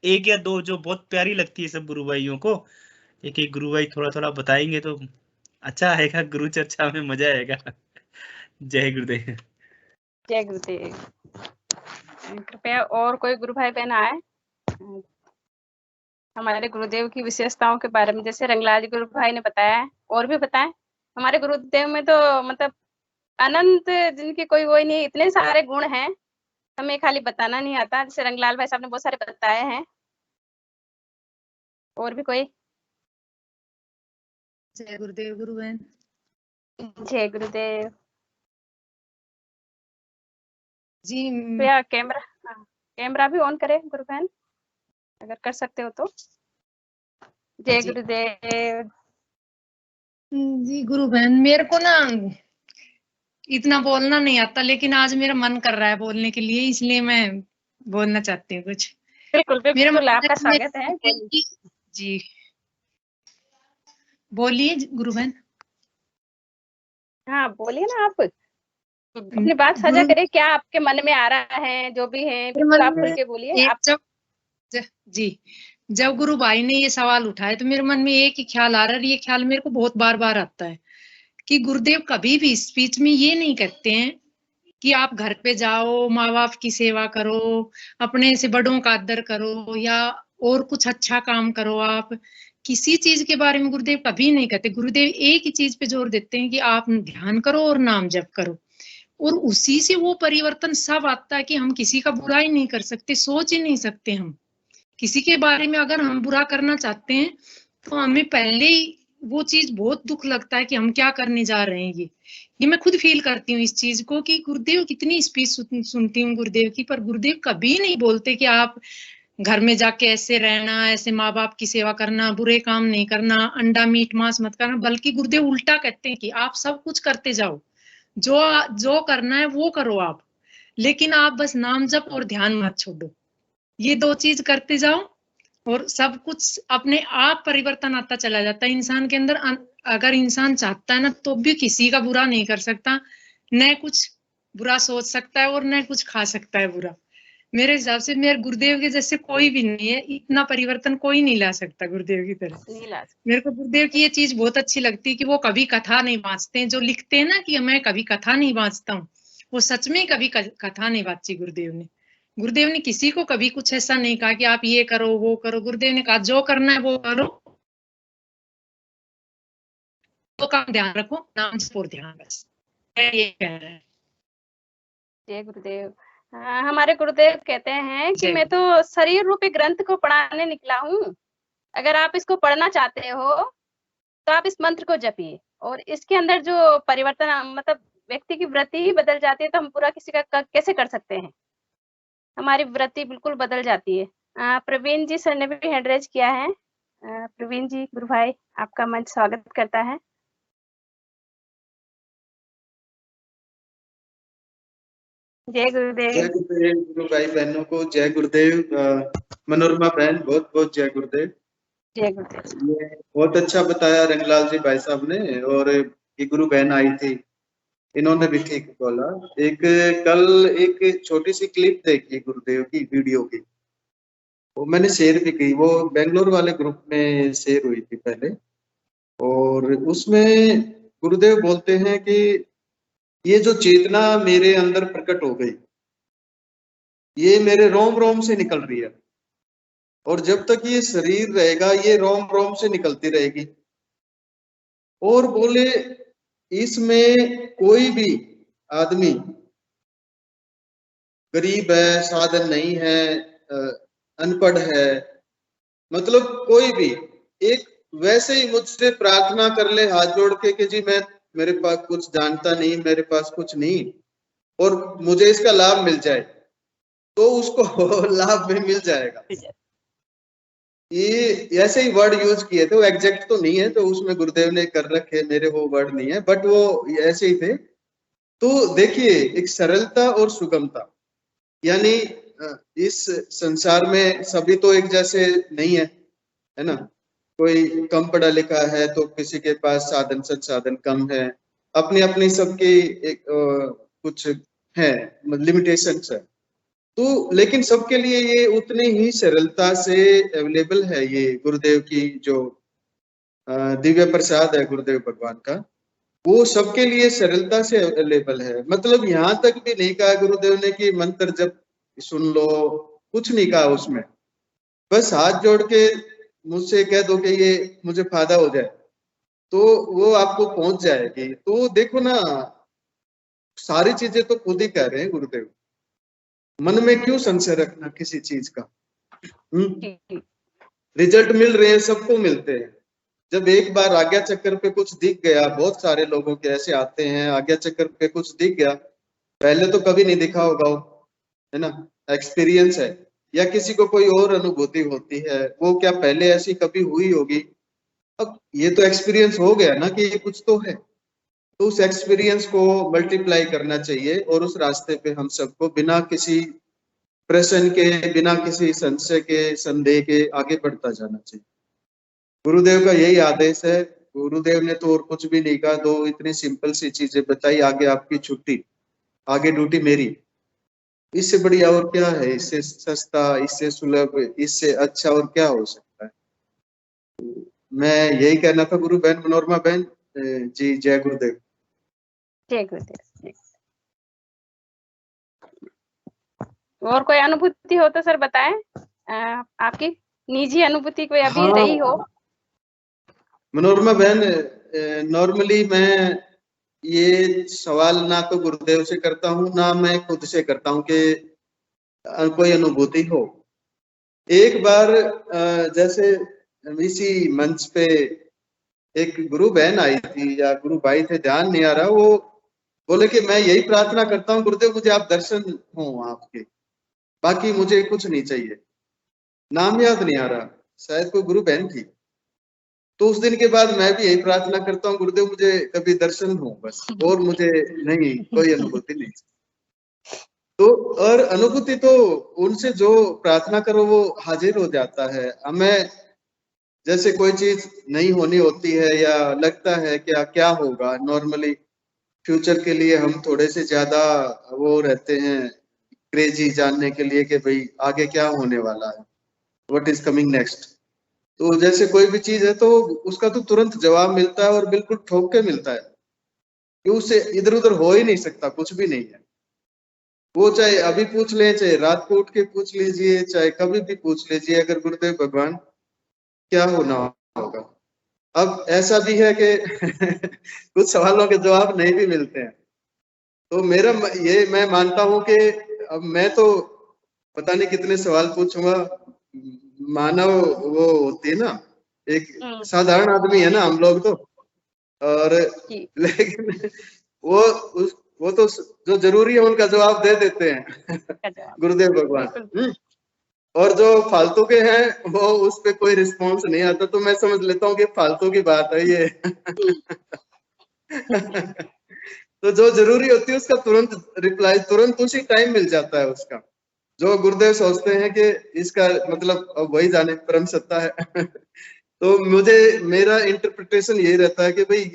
एक या दो जो बहुत प्यारी लगती है सब गुरु भाइयों को, एक एक गुरु भाई थोड़ा थोड़ा बताएंगे तो अच्छा आएगा, गुरु चर्चा में मजा आएगा। जय गुरुदेव। जय गुरुदेव। कृपया और कोई गुरु भाई बहन आए हमारे गुरुदेव की विशेषताओं के बारे में, जैसे रंगलाल गुरु भाई ने बताया है, और भी बताएं। हमारे गुरुदेव में तो मतलब अनंत, जिनकी कोई वो ही नहीं, इतने सारे गुण हैं, हमें खाली बताना नहीं आता। जैसे रंगलाल भाई साहब ने बहुत सारे बताए हैं। और भी कोई? जय गुरुदेव गुरु बहन। जय गुरुदेव जी। भैया कैमरा कैमरा भी ऑन करें गुरु बहन, अगर कर सकते हो तो। जय जी। गुरुदेव। जी गुरु बहन, मेरे को ना इतना बोलना नहीं आता, लेकिन आज मेरा मन कर रहा है बोलने के लिए, इसलिए मैं बोलना चाहती हूँ कुछ। बिल्कुल मेरा बिल्कुल, मन आपका स्वागत है। जी बोलिए गुरु बहन। हाँ बोलिए ना आप, अपनी बात साझा करें, क्या आपके मन में आ रहा है, जो भी है बिल्कुल आप खुल के बोलिए। आप जी जब गुरु भाई ने ये सवाल उठाए तो मेरे मन में एक ही ख्याल आ रहा है, ये ख्याल मेरे को बहुत बार बार आता है कि गुरुदेव कभी भी स्पीच में ये नहीं कहते हैं कि आप घर पे जाओ, माँ बाप की सेवा करो, अपने से बड़ों का आदर करो, या और कुछ अच्छा काम करो। आप किसी चीज के बारे में गुरुदेव कभी नहीं कहते। गुरुदेव एक ही चीज पे जोर देते हैं कि आप ध्यान करो और नाम जप करो, और उसी से वो परिवर्तन सब आता है कि हम किसी का बुरा ही नहीं कर सकते, सोच ही नहीं सकते। हम किसी के बारे में अगर हम बुरा करना चाहते हैं तो हमें पहले ही वो चीज बहुत दुख लगता है कि हम क्या करने जा रहे हैं। ये मैं खुद फील करती हूँ इस चीज को कि गुरुदेव कितनी स्पीच सुनती हूँ गुरुदेव की, पर गुरुदेव कभी नहीं बोलते कि आप घर में जाके ऐसे रहना, ऐसे माँ बाप की सेवा करना, बुरे काम नहीं करना, अंडा मीट मांस मत करना। बल्कि गुरुदेव उल्टा कहते हैं कि आप सब कुछ करते जाओ, जो करना है वो करो आप, लेकिन आप बस नाम जप और ध्यान मत छोड़ो। ये दो चीज करते जाओ और सब कुछ अपने आप परिवर्तन आता चला जाता है इंसान के अंदर। अगर इंसान चाहता है ना तो भी किसी का बुरा नहीं कर सकता, न कुछ बुरा सोच सकता है और न कुछ खा सकता है बुरा। मेरे हिसाब से मेरे गुरुदेव के जैसे कोई भी नहीं है, इतना परिवर्तन कोई नहीं ला सकता गुरुदेव की तरह। मेरे को गुरुदेव की ये चीज बहुत अच्छी लगती है कि वो कभी कथा नहीं बांचते हैं। जो लिखते हैं ना कि मैं कभी कथा नहीं बांचता हूँ, वो सच में कभी कथा नहीं बांची गुरुदेव ने। गुरुदेव ने किसी को कभी कुछ ऐसा नहीं कहा कि आप ये करो वो करो। गुरुदेव ने कहा जो करना है वो करो, वो काम ध्यान रखो, नाम पर ध्यान, बस ये कह रहा है। जय गुरुदेव। हमारे गुरुदेव कहते हैं कि मैं तो शरीर रूपी ग्रंथ को पढ़ाने निकला हूँ, अगर आप इसको पढ़ना चाहते हो तो आप इस मंत्र को जपिए, और इसके अंदर जो परिवर्तन, मतलब व्यक्ति की वृत्ति ही बदल जाती है, तो हम पूरा किसी का कैसे कर सकते हैं। हमारी वृत्ति बिल्कुल बदल जाती है। प्रवीण जी सर ने भी हैंड रेज किया है। प्रवीण जी, गुरु भाई आपका मंच स्वागत करता है। जय गुरुदेव। जय गुरुदेव गुरु भाई बहनों को जय गुरुदेव। मनोरमा बहन बहुत बहुत जय गुरुदेव। जय गुरुदेव। ये बहुत अच्छा बताया रंगलाल जी भाई साहब ने, और ये गुरु बहन आई थी, इन्होंने भी ठीक बोला। कल एक छोटी सी क्लिप देखी गुरुदेव की वीडियो की, वो मैंने शेयर भी की, वो बेंगलोर वाले ग्रुप में शेयर हुई थी पहले, और उसमें गुरुदेव बोलते हैं कि ये जो चेतना मेरे अंदर प्रकट हो गई, ये मेरे रोम रोम से निकल रही है, और जब तक ये शरीर रहेगा ये रोम रोम से निकलती रहेगी। और बोले इसमें कोई भी आदमी गरीब है, साधन नहीं है, अनपढ़ है, मतलब कोई भी एक वैसे ही मुझसे प्रार्थना कर ले हाथ जोड़ के कि जी मेरे पास कुछ जानता नहीं, मेरे पास कुछ नहीं, और मुझे इसका लाभ मिल जाए, तो उसको लाभ भी मिल जाएगा। ये ऐसे ही वर्ड यूज किए थे, वो एग्जैक्ट तो नहीं है, तो उसमें गुरुदेव ने कर रखे, मेरे वो वर्ड नहीं है, बट वो ऐसे ही थे। तो देखिए एक सरलता और सुगमता, यानी इस संसार में सभी तो एक जैसे नहीं है, है ना। कोई कम पढ़ा लिखा है तो किसी के पास साधन संसाधन कम है, अपनी अपनी सबकी एक कुछ है, लिमिटेशंस है, तो लेकिन सबके लिए ये उतनी ही सरलता से अवेलेबल है। ये गुरुदेव की जो दिव्य प्रसाद है गुरुदेव भगवान का, वो सबके लिए सरलता से अवेलेबल है। मतलब यहाँ तक भी नहीं कहा गुरुदेव ने कि मंत्र जब सुन लो, कुछ नहीं कहा उसमें, बस हाथ जोड़ के मुझसे कह दो कि ये मुझे फायदा हो जाए, तो वो आपको पहुंच जाएगी। तो देखो ना, सारी चीजें तो खुद ही कह रहे हैं गुरुदेव, मन में क्यों संशय रखना किसी चीज का। रिजल्ट मिल रहे हैं, सबको मिलते हैं। जब एक बार आज्ञा चक्र पे कुछ दिख गया, बहुत सारे लोगों के ऐसे आते हैं, आज्ञा चक्र पे कुछ दिख गया, पहले तो कभी नहीं दिखा होगा, है ना, एक्सपीरियंस है, या किसी को कोई और अनुभूति होती है, वो क्या पहले ऐसी कभी हुई होगी? अब ये तो एक्सपीरियंस हो गया ना कि ये कुछ तो है, तो उस एक्सपीरियंस को मल्टीप्लाई करना चाहिए और उस रास्ते पे हम सबको बिना किसी प्रश्न के, बिना किसी संशय के, संदेह के आगे बढ़ता जाना चाहिए। गुरुदेव का यही आदेश है। गुरुदेव ने तो और कुछ भी नहीं कहा, दो इतनी सिंपल सी चीजें बताई, आगे आपकी छुट्टी, आगे ड्यूटी मेरी। इससे बढ़िया और क्या है? इससे सस्ता, इससे सुलभ, इससे अच्छा और क्या हो सकता है? मैं यही कहना था गुरु बहन मनोरमा बहन जी। जय गुरुदेव। जय गुरुदेव। जी। और कोई अनुभूति हो तो सर बताएं, आपकी निजी अनुभूति कोई अभी रही हो? मनोरमा बहन, नॉर्मली मैं ये सवाल ना तो गुरुदेव से करता हूँ, ना मैं खुद से करता हूँ कि कोई अनुभूति हो। एक बार जैसे इसी मंच पे एक गुरु बहन आई थी या गुरु भाई थे, ध्यान नहीं आ रहा, वो बोले कि मैं यही प्रार्थना करता हूँ गुरुदेव, मुझे आप दर्शन हो आपके, बाकी मुझे कुछ नहीं चाहिए। नाम याद नहीं आ रहा, शायद कोई गुरु बहन थी। तो उस दिन के बाद मैं भी यही प्रार्थना करता हूँ गुरुदेव, मुझे कभी दर्शन हो बस, और मुझे नहीं कोई अनुभूति नहीं। तो और अनुभूति तो उनसे जो प्रार्थना करो वो हाजिर हो जाता है। हमें जैसे कोई चीज नहीं होनी होती है या लगता है क्या क्या होगा, नॉर्मली फ्यूचर के लिए हम थोड़े से ज्यादा वो रहते हैं, क्रेजी जानने के लिए कि भाई आगे क्या होने वाला है, व्हाट इज कमिंग नेक्स्ट। तो जैसे कोई भी चीज है तो उसका तो तुरंत जवाब मिलता है और बिल्कुल ठोक के मिलता है कि उससे इधर उधर हो ही नहीं सकता, कुछ भी नहीं है। वो चाहे अभी पूछ ले, चाहे रात को उठ के पूछ लीजिए, चाहे कभी भी पूछ लीजिए, अगर गुरुदेव भगवान क्या होना होगा। अब ऐसा भी है कि कुछ सवालों के जवाब नहीं भी मिलते हैं। तो मेरा ये मैं मानता हूं कि अब मैं तो पता नहीं कितने सवाल पूछूंगा। मानव वो होती है ना, एक साधारण आदमी है ना हम लोग तो, और लेकिन वो तो जो जरूरी है उनका जवाब दे देते हैं गुरुदेव भगवान। और जो फालतू के हैं वो उस पे कोई रिस्पॉन्स नहीं आता, तो मैं समझ लेता हूँ कि फालतू की बात है ये। तो जो जरूरी होती है उसका तुरंत रिप्लाई तुरंत उसी टाइम मिल जाता है उसका। जो गुरुदेव सोचते हैं कि इसका मतलब अब वही जाने परम सत्ता है। तो मुझे मेरा इंटरप्रिटेशन यही रहता है कि भाई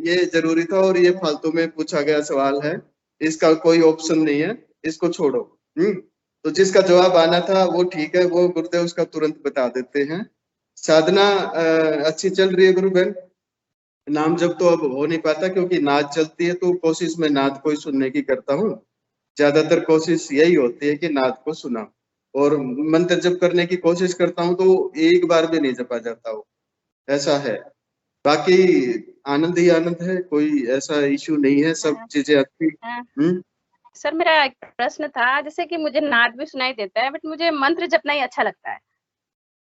ये जरूरी था और ये फालतू में पूछा गया सवाल है, इसका कोई ऑप्शन नहीं है, इसको छोड़ो। तो जिसका जवाब आना था वो ठीक है, वो गुरुदेव उसका तुरंत बता देते हैं। साधना अच्छी चल रही है गुरु बहन। नाम जब तो अब हो नहीं पाता क्योंकि नाद चलती है, तो कोशिश में नाद को ही सुनने की करता हूँ। ज्यादातर कोशिश यही होती है कि नाद को सुना, और मंत्र जप करने की कोशिश करता हूँ तो एक बार भी नहीं जपा जाता हो, ऐसा है। बाकी आनंद ही आनंद है, कोई ऐसा इश्यू नहीं है, सब चीजें अच्छी। सर मेरा एक प्रश्न था, जैसे कि मुझे नाद भी सुनाई देता है बट मुझे मंत्र जपना ही अच्छा लगता है,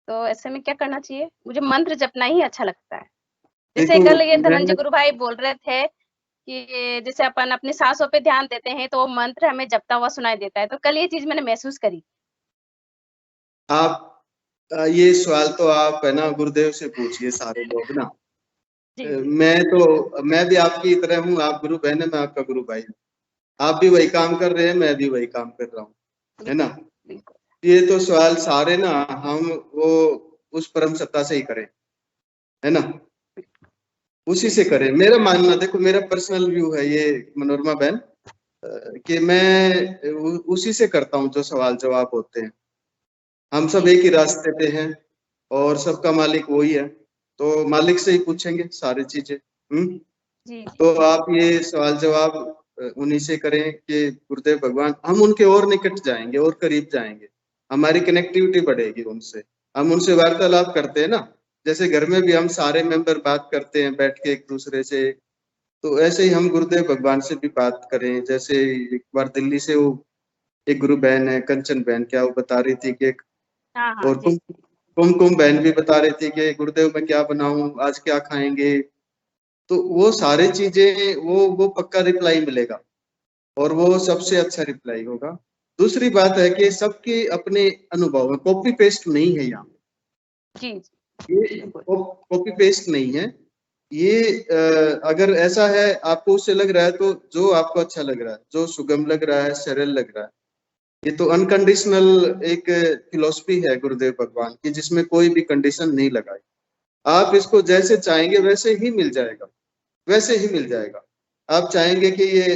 तो ऐसे में क्या करना चाहिए? मुझे मंत्र जपना ही अच्छा लगता है। जैसे कल ये धनंजय गुरु भाई बोल रहे थे कि जैसे अपन अपनी सांसों पे ध्यान देते हैं तो वो मंत्र हमें जपता हुआ सुनाई देता है, तो कल ये चीज मैंने महसूस करी। आप ये सवाल तो आप है ना गुरुदेव से पूछिए, सारे लोग ना। मैं भी आपकी तरह हूँ, आप गुरु बहन है, मैं आपका गुरु भाई हूँ। आप भी वही काम कर रहे हैं, मैं भी वही काम कर रहा हूँ, है ना। ये तो सवाल सारे ना हम वो उस परम सत्ता से ही करें, है ना, उसी से करें। मेरा मानना, देखो मेरा पर्सनल व्यू है ये मनोरमा बहन, कि मैं उसी से करता हूँ जो सवाल जवाब होते हैं। हम सब एक ही रास्ते पे हैं और सबका मालिक वही है, तो मालिक से ही पूछेंगे सारी चीजें। तो आप ये सवाल जवाब उन्हीं से करें कि गुरुदेव भगवान, हम उनके और निकट जाएंगे और करीब जाएंगे, हमारी कनेक्टिविटी बढ़ेगी उनसे। हम उनसे वार्तालाप करते हैं ना, जैसे घर में भी हम सारे मेंबर बात करते हैं बैठ के एक दूसरे से, तो ऐसे ही हम गुरुदेव भगवान से भी बात करें। जैसे एक बार दिल्ली से वो एक गुरु बहन है कंचन बहन, क्या वो बता रही थी कि और कुमकुम बहन भी बता रही थी कि गुरुदेव मैं क्या बनाऊं, आज क्या खाएंगे। तो वो सारी चीजें वो पक्का रिप्लाई मिलेगा और वो सबसे अच्छा रिप्लाई होगा। दूसरी बात है कि सबके अपने अनुभव है, कॉपी पेस्ट नहीं है यहाँ। जी ये कॉपी पेस्ट नहीं है ये। अगर ऐसा है आपको उससे लग रहा है तो जो आपको अच्छा लग रहा है, जो सुगम लग रहा है, सरल लग रहा है, ये तो अनकंडीशनल एक फिलॉसफी है गुरुदेव भगवान की, जिसमें कोई भी कंडीशन नहीं लगाई। आप इसको जैसे चाहेंगे वैसे ही मिल जाएगा, वैसे ही मिल जाएगा। आप चाहेंगे कि ये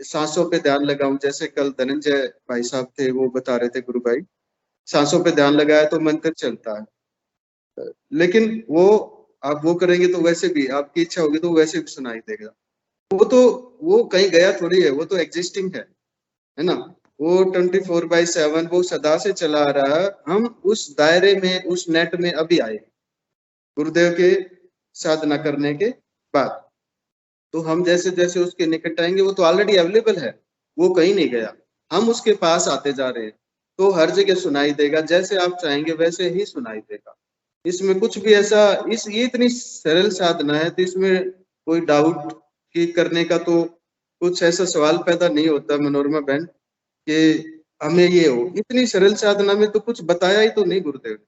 सांसों पे ध्यान लगाऊं, जैसे कल धनंजय भाई साहब थे वो बता रहे थे, गुरु भाई सांसों पे ध्यान लगाया तो मंत्र चलता है, लेकिन वो आप वो करेंगे तो वैसे भी आपकी इच्छा होगी तो वैसे भी सुनाई देगा। वो कहीं गया थोड़ी है, वो तो एग्जिस्टिंग है ना। वो 24/7 वो सदा से चला आ रहा है। हम उस दायरे में, उस नेट में अभी आए गुरुदेव के साधना करने के बाद। तो हम जैसे जैसे उसके निकट आएंगे, वो तो ऑलरेडी अवेलेबल है, वो कहीं नहीं गया, हम उसके पास आते जा रहे हैं। तो हर जगह सुनाई देगा, जैसे आप चाहेंगे वैसे ही सुनाई देगा। इसमें कुछ भी ऐसा ये इतनी सरल साधना है, तो इसमें कोई डाउट की करने का तो कुछ ऐसा सवाल पैदा नहीं होता मनोरमा बहन कि हमें ये हो। इतनी सरल साधना में तो कुछ बताया ही तो नहीं गुरुदेव,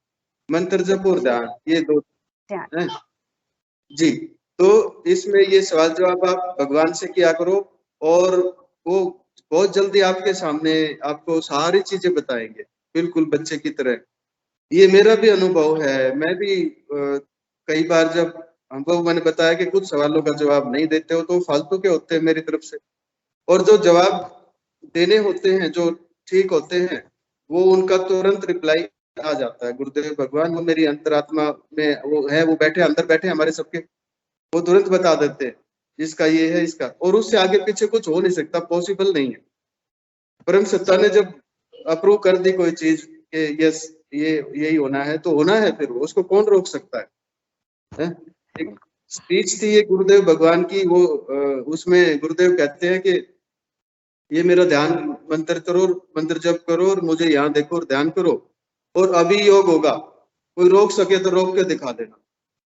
मंत्र जप और ध्यान, ये दो हैं जी। तो इसमें ये सवाल जवाब आप भगवान से किया करो, और वो बहुत जल्दी आपके सामने आपको सारी चीजें बताएंगे, बिल्कुल बच्चे की तरह। ये मेरा भी अनुभव है। मैं भी कई बार जब हमको, मैंने बताया कि कुछ सवालों का जवाब नहीं देते हो तो फालतू के होते हैं मेरी तरफ से, और जो जवाब देने होते हैं, जो ठीक होते हैं, वो उनका तुरंत रिप्लाई आ जाता है। गुरुदेव भगवान वो मेरी अंतरात्मा में वो है, वो बैठे अंदर बैठे हमारे सबके, वो तुरंत बता देते हैं इसका ये है, इसका, और उससे आगे पीछे कुछ हो नहीं सकता, पॉसिबल नहीं है। परम सत्ता ने जब अप्रूव कर दी कोई चीज कि यस ये यही होना है तो होना है, फिर उसको कौन रोक सकता है? एक स्पीच थी ये गुरुदेव भगवान की, वो उसमें गुरुदेव कहते हैं कि ये मेरा ध्यान मंत्र करो, मंत्र जप करो, और मुझे यहाँ देखो और ध्यान करो, और अभी योग होगा। कोई रोक सके तो रोक के दिखा देना,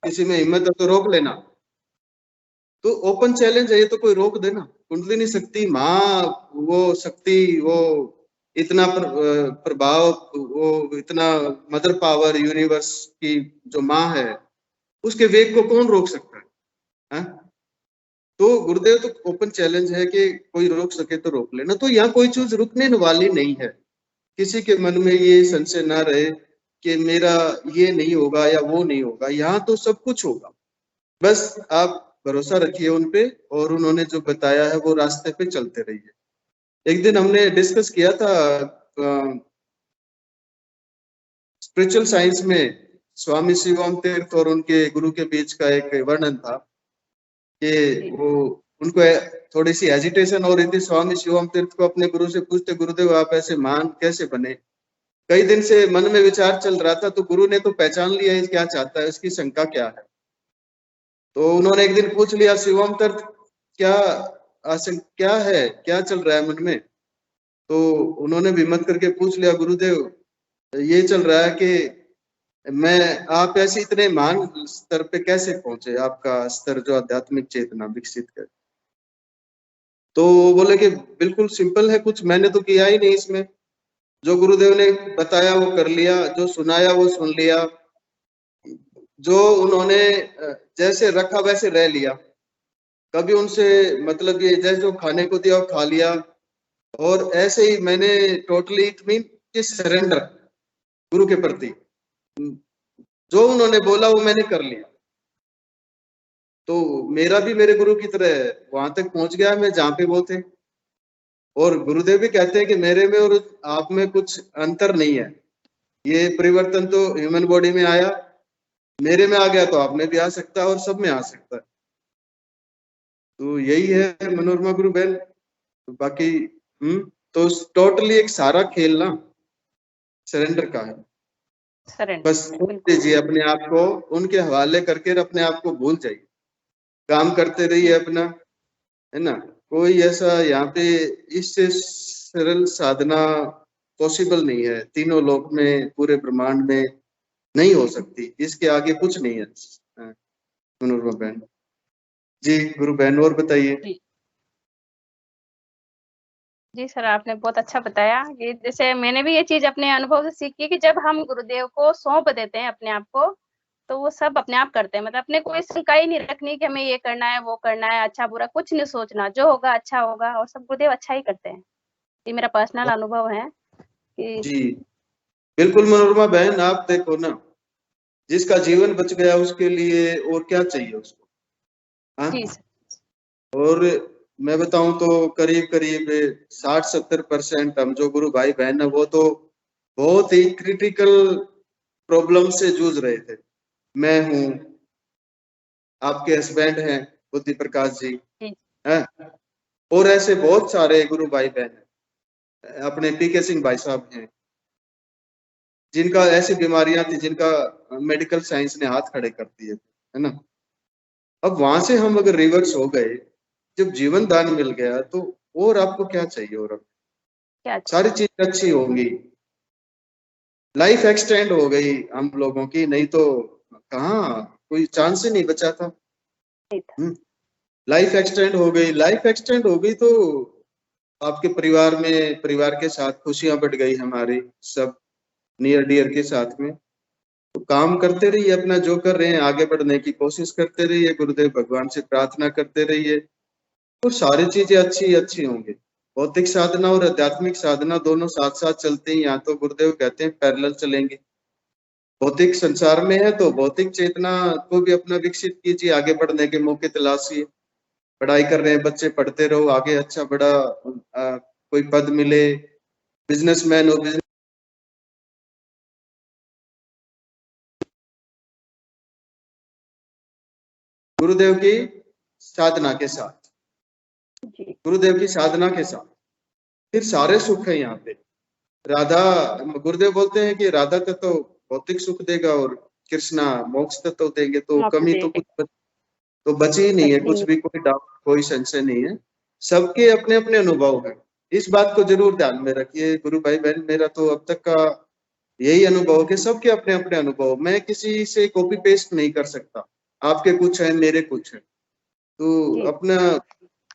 किसी में हिम्मत है तो रोक लेना। तो ओपन चैलेंज है ये, तो कोई रोक देना। कुंडलिनी शक्ति माँ, वो शक्ति, वो इतना प्रभाव, वो इतना मदर पावर यूनिवर्स की जो माँ है, उसके वेग को कौन रोक सकता है? तो गुरुदेव तो ओपन चैलेंज है कि कोई रोक सके तो रोक लेना। तो यहाँ कोई चीज रुकने वाली नहीं है। किसी के मन में ये संशय ना रहे कि मेरा ये नहीं होगा या वो नहीं होगा, यहाँ तो सब कुछ होगा। बस आप भरोसा रखिए उन पे, और उन्होंने जो बताया है वो रास्ते पे चलते रहिए। एक दिन हमने डिस्कस किया था स्पिरिचुअल साइंस में, स्वामी शिवम तीर्थ और उनके गुरु के बीच का एक वर्णन था कि वो उनको थोड़ी सी हेजिटेशन हो रही थी। स्वामी शिवम तीर्थ को अपने गुरु से पूछते, गुरुदेव आप ऐसे महान कैसे बने? कई दिन से मन में विचार चल रहा था, तो गुरु ने तो पहचान लिया क्या चाहता है, इसकी शंका क्या है। तो उन्होंने एक दिन पूछ लिया, शिवम तीर्थ क्या है, क्या चल रहा है मन में? तो उन्होंने भी हिम्मत करके पूछ लिया, गुरुदेव ये चल रहा है कि मैं आप ऐसे इतने महान स्तर पे कैसे पहुंचे, आपका स्तर जो आध्यात्मिक चेतना विकसित कर। तो बोले कि बिल्कुल सिंपल है, कुछ मैंने तो किया ही नहीं इसमें, जो गुरुदेव ने बताया वो कर लिया, जो सुनाया वो सुन लिया, जो उन्होंने जैसे रखा वैसे रह लिया। कभी उनसे मतलब ये जैसे जो खाने को दिया वो खा लिया, और ऐसे ही मैंने टोटली इट मीन कि सरेंडर गुरु के प्रति, जो उन्होंने बोला वो मैंने कर लिया। तो मेरा भी मेरे गुरु की तरह वहां तक पहुंच गया मैं जहाँ पे वो थे। और गुरुदेव भी कहते हैं कि मेरे में और आप में कुछ अंतर नहीं है, ये परिवर्तन तो ह्यूमन बॉडी में आया, मेरे में आ गया तो आप में भी आ सकता है और सब में आ सकता है। तो यही है मनोरमा गुरु बहन। तो बाकी तो टोटली एक सारा खेल ना सरेंडर का है। बस छोड़ दीजिए अपने आप को, उनके हवाले करके अपने आप को भूल जाइए, काम करते रहिए अपना, है ना। कोई ऐसा यहाँ पे इससे सरल साधना पॉसिबल नहीं है, तीनों लोक में, पूरे ब्रह्मांड में नहीं हो सकती, इसके आगे कुछ नहीं है। मनोरमा बहन जी, गुरु बहन और बताइए। जी सर, आपने बहुत अच्छा बताया कि जैसे मैंने भी ये चीज अपने अनुभव से सीखी कि जब हम गुरुदेव को सौंप देते हैं अपने आप को, तो वो सब अपने आप करते हैं। मतलब अपने कोई शंका ही नहीं रखनी कि हमें ये करना है, वो करना है, अच्छा बुरा कुछ नहीं सोचना, जो होगा अच्छा होगा, और सब गुरुदेव अच्छा ही करते हैं। ये मेरा पर्सनल अनुभव है कि जी बिल्कुल मनोरमा बहन, आप देखो ना, जिसका जीवन बच गया उसके लिए और क्या चाहिए उसको, हाँ? जी सर, और मैं बताऊं तो करीब करीब 60-70% हम जो गुरु भाई बहन है वो तो बहुत ही क्रिटिकल प्रॉब्लम से जूझ रहे थे। मैं हूँ, आपके हस्बैंड हैं बुद्धि प्रकाश जी जी हैं, और ऐसे बहुत सारे गुरु भाई बहन हैं, अपने पीके सिंह भाई साहब हैं, जिनका ऐसी बीमारियां थी जिनका मेडिकल साइंस ने हाथ खड़े कर दिए थे, है ना। अब वहां से हम अगर रिवर्स हो गए, जब जीवन दान मिल गया, तो और आपको क्या चाहिए? और अब क्या सारी चीजें अच्छी होंगी, लाइफ एक्सटेंड हो गई हम लोगों की, नहीं तो कहाँ कोई चांस ही नहीं बचा था। लाइफ एक्सटेंड हो गई, लाइफ एक्सटेंड हो गई तो आपके परिवार में, परिवार के साथ खुशियां बढ़ गई हमारी, सब नियर डियर के साथ में। तो काम करते रहिए, अपना जो कर रहे हैं आगे बढ़ने की कोशिश करते रहिए, गुरुदेव भगवान से प्रार्थना करते रहिए, तो सारी चीजें अच्छी अच्छी होंगी। भौतिक साधना और आध्यात्मिक साधना दोनों साथ साथ चलते हैं, यहाँ तो गुरुदेव कहते हैं पैरेलल चलेंगे। भौतिक संसार में है तो भौतिक चेतना को भी अपना विकसित कीजिए, आगे बढ़ने के मौके तलाशिए। पढ़ाई कर रहे हैं बच्चे, पढ़ते रहो, आगे अच्छा बड़ा कोई पद मिले, बिजनेसमैन हो, बिजनेस गुरुदेव की साधना के साथ, गुरुदेव की साधना के साथ फिर सारे सुख है यहाँ पे। राधा, गुरुदेव बोलते हैं कि राधा तत्व भौतिक सुख देगा और कृष्णा मोक्ष तत्व देंगे, तो कमी तो कुछ तो बची ही नहीं है, कुछ भी कोई डाउट कोई संशय नहीं है। सबके अपने अपने अनुभव है, इस बात को जरूर ध्यान में रखिए गुरु भाई बहन। मेरा तो अब तक का यही अनुभव कि सबके अपने अपने अनुभव, मैं किसी से कॉपी पेस्ट नहीं कर सकता। आपके कुछ है, मेरे कुछ है, तो अपना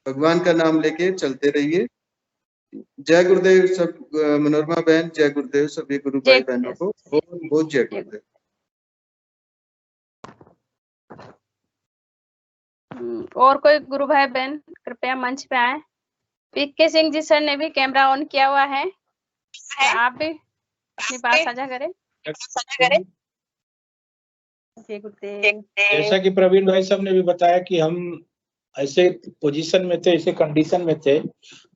भगवान का नाम लेके चलते रहिए। जय गुरुदेव सब मनोरमा बहन, जय गुरुदेव सभी गुरु भाई बहनों को बहुत बहुत जय गुरुदेव। और कोई गुरु भाई बहन कृपया मंच पे आए। पीके सिंह जी सर ने भी कैमरा ऑन किया हुआ है, आप भी अपनी बात साझा करें। जय गुरुदेव। जैसा कि प्रवीण भाई साहब ने भी बताया कि हम ऐसे पोजीशन में थे, ऐसे कंडीशन में थे,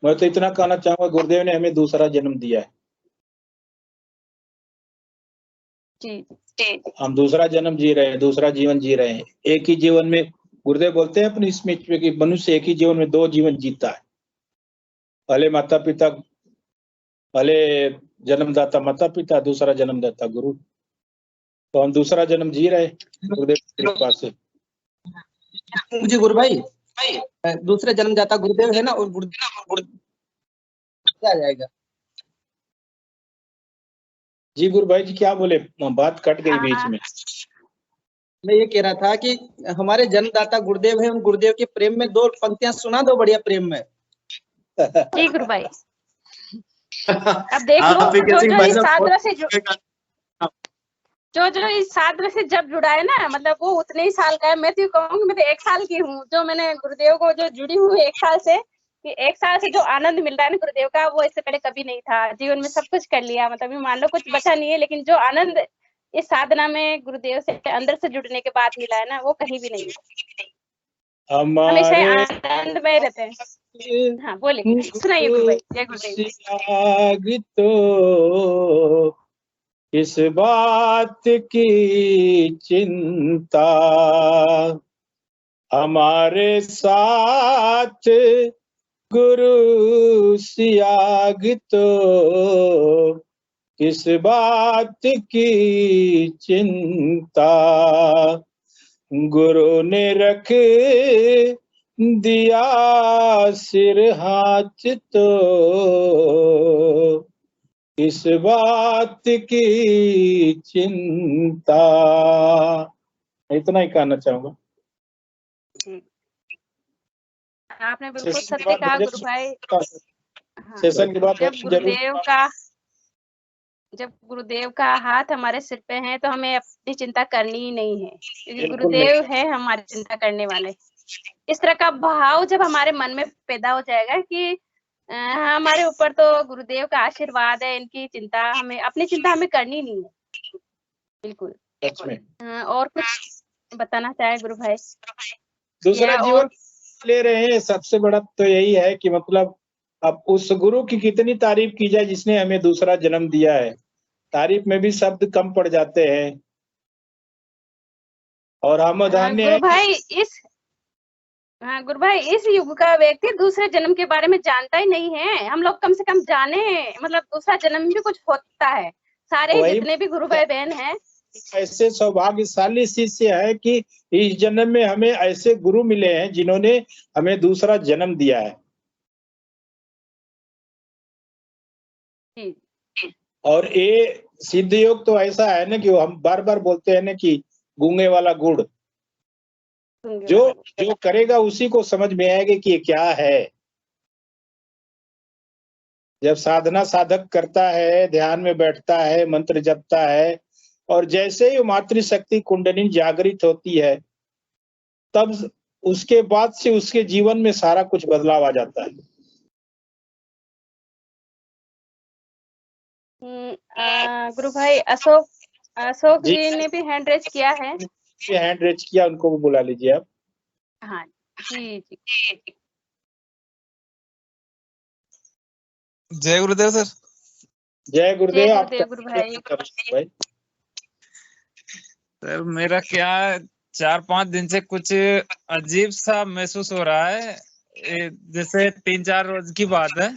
मैं तो इतना कहना चाहूंगा गुरुदेव ने हमें दूसरा जन्म दिया है। हम दूसरा जन्म जी रहे हैं, दूसरा जीवन जी रहे हैं। एक ही जीवन में गुरुदेव बोलते हैं अपनी स्पीच में कि मनुष्य एक ही जीवन में 2 जीवन जीता है, पहले माता पिता, पहले जन्मदाता माता पिता, दूसरा जन्मदाता गुरु। तो हम दूसरा जन्म जी रहे गुरुदेव की कृपा से। मुझे गुरु भाई दूसरे जन्मदाता गुरुदेव है ना, और गुरुदेव आ जाएगा। जी गुरु भाई जी क्या बोले, बात कट गई बीच में। मैं ये कह रहा था कि हमारे जन्मदाता गुरुदेव है, उन गुरुदेव के प्रेम में 2 पंक्तियां सुना दो, बढ़िया प्रेम में। जी गुरु भाई, अब देख लो जो इस साधना से जो इस साधना से जब जुड़ा है ना, मतलब वो उतने ही साल का है। मैं तो कहूँगी मैं तो 1 साल की हूँ, जो मैंने गुरुदेव को जो जुड़ी हूँ 1 साल से, कि 1 साल से जो आनंद मिल रहा है ना गुरुदेव का, वो इससे पहले कभी नहीं था। जीवन में सब कुछ कर लिया, मतलब मान लो कुछ बचा नहीं है, लेकिन जो आनंद इस साधना में गुरुदेव से अंदर से जुड़ने के बाद मिला है ना, वो कहीं भी नहीं है। हमेशा आनंद में रहते हैं। हाँ बोलिए, सुनाइए गुरु भाई। जय गुरुदेव। तो इस बात की चिंता हमारे साथ गुरु सियाग तो किस बात की चिंता, गुरु ने रख दिया सिर हाथ तो इस बात की चिंता। इतना ही कहना चाहूंगा। आपने बिल्कुल सत्य कहा गुरु भाई। सेशन के बाद जब गुरुदेव का हाथ हमारे सिर पे है तो हमें अपनी चिंता करनी ही नहीं है, क्योंकि बिल्कुल गुरुदेव है हमारी चिंता करने वाले। इस तरह का भाव जब हमारे मन में पैदा हो जाएगा कि हमारे ऊपर तो गुरुदेव का आशीर्वाद है, इनकी चिंता हमें, अपनी चिंता हमें करनी नहीं है। बिल्कुल। सच में। और कुछ बताना चाहे गुरु भाई? दूसरा जीवन ले रहे हैं, सबसे बड़ा तो यही है कि मतलब अब उस गुरु की कितनी तारीफ की जाए जिसने हमें दूसरा जन्म दिया है। तारीफ में भी शब्द कम पड़ जाते हैं। और हम धन्य गुरु भाई इस युग का व्यक्ति दूसरे जन्म के बारे में जानता ही नहीं है। हम लोग कम से कम जाने, मतलब दूसरा जन्म भी कुछ होता है। सारे जितने भी गुरु भाई बहन हैं, ऐसे सौभाग्यशाली शिष्य है कि इस जन्म में हमें ऐसे गुरु मिले हैं जिन्होंने हमें दूसरा जन्म दिया है। और ये सिद्ध योग तो ऐसा है ना कि हम बार बार बोलते हैं ना कि गूंगे वाला गुड़, जो करेगा उसी को समझ में आएगा कि ये क्या है। जब साधना साधक करता है, ध्यान में बैठता है, मंत्र जपता है, और जैसे ही मातृशक्ति कुंडलिनी जागृत होती है, तब उसके बाद से उसके जीवन में सारा कुछ बदलाव आ जाता है। गुरु भाई अशोक जी ने भी हैंड रेज किया है। हैंड रेज किया, उनको भी बुला लीजिए आप। हाँ जी। जय गुरुदेव सर। जय गुरुदेव। आपका गुरु भाई। सर मेरा क्या 4-5 दिन से कुछ अजीब सा महसूस हो रहा है, जैसे 3-4 रोज की बात है।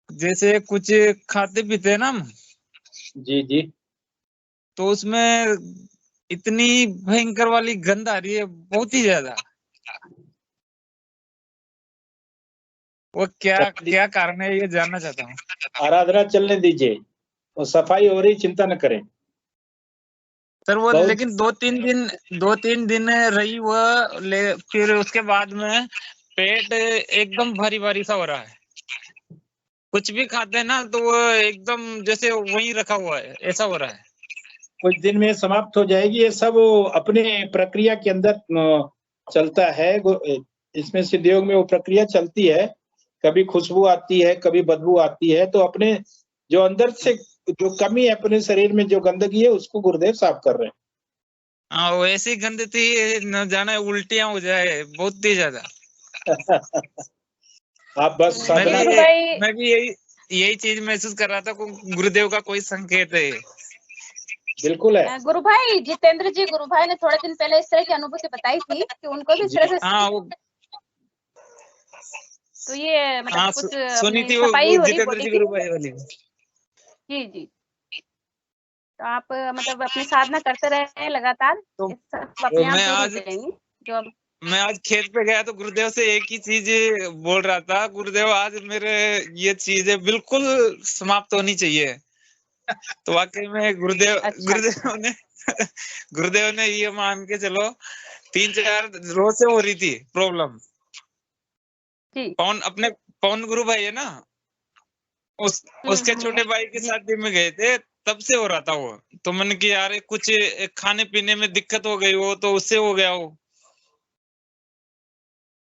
जैसे कुछ खाते पीते हैं ना हम, जी, तो उसमें इतनी भयंकर वाली गंध आ रही है, बहुत ही ज्यादा। वो क्या कारण है, ये जानना चाहता हूँ। आराधना चलने दीजिए, वो सफाई हो रही, चिंता न करें सर। वो लेकिन 2-3 दिन रही वो, फिर उसके बाद में पेट एकदम भारी भारी सा हो रहा है। कुछ भी खाते हैं ना तो वो एकदम जैसे वहीं रखा हुआ है, ऐसा हो रहा है। कुछ दिन में समाप्त हो जाएगी। ये सब अपने प्रक्रिया के अंदर चलता है। इसमें सिद्ध योग में वो प्रक्रिया चलती है। कभी खुशबू आती है, कभी बदबू आती है। तो अपने जो अंदर से जो कमी है अपने शरीर में, जो गंदगी है, उसको गुरुदेव साफ कर रहे हैं। हाँ, वो ऐसी गंद थी, न जाने उल्टियां हो जाए, बहुत ही ज्यादा। आप बस साधना। मैं भी यही चीज महसूस कर रहा था, गुरुदेव का कोई संकेत है। बिल्कुल है गुरु भाई जितेंद्र जी, गुरु भाई ने थोड़े दिन पहले इस तरह की अनुभूति बताई थी कि उनको भी इस तरह से तो ये मतलब कुछ सुनी थी वो जितेंद्र जी गुरु भाई वाली। जी। तो आप मतलब अपनी साधना करते रहे लगातार, तो अपने आप जो मैं आज खेत पे गया तो गुरुदेव से एक ही चीज बोल रहा था, गुरुदेव आज मेरे ये चीजें बिल्कुल समाप्त होनी चाहिए। तो वाकई में गुरुदेव ने ये मान के चलो 3-4 रोज से हो रही थी प्रॉब्लम। पवन गुरु भाई है ना, उसके छोटे भाई की शादी में गए थे, तब से हो रहा था वो। तो मैंने कि यार कुछ खाने पीने में दिक्कत हो गई हो तो उससे हो गया हो।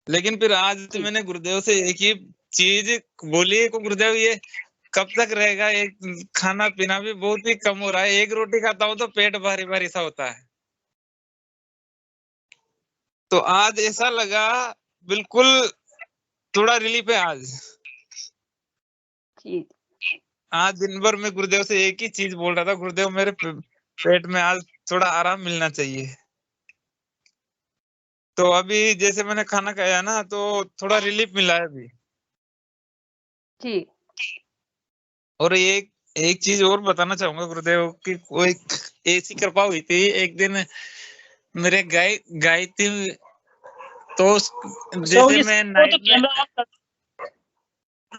लेकिन फिर आज मैंने गुरुदेव से एक ही चीज बोली को, गुरुदेव ये कब तक रहेगा? एक खाना पीना भी बहुत ही कम हो रहा है, 1 रोटी खाता हूँ तो पेट भारी भारी सा होता है। तो आज ऐसा लगा बिल्कुल थोड़ा रिलीफ है आज दिन भर में गुरुदेव से एक ही चीज बोल रहा था, गुरुदेव मेरे पेट में आज थोड़ा आराम मिलना चाहिए। तो अभी जैसे मैंने खाना खाया ना तो थोड़ा रिलीफ मिला है अभी जी। और एक चीज और बताना चाहूंगा गुरुदेव की, कोई ऐसी कृपा हुई थी एक दिन मेरे गाय थी, तो जैसे मैं नाइट में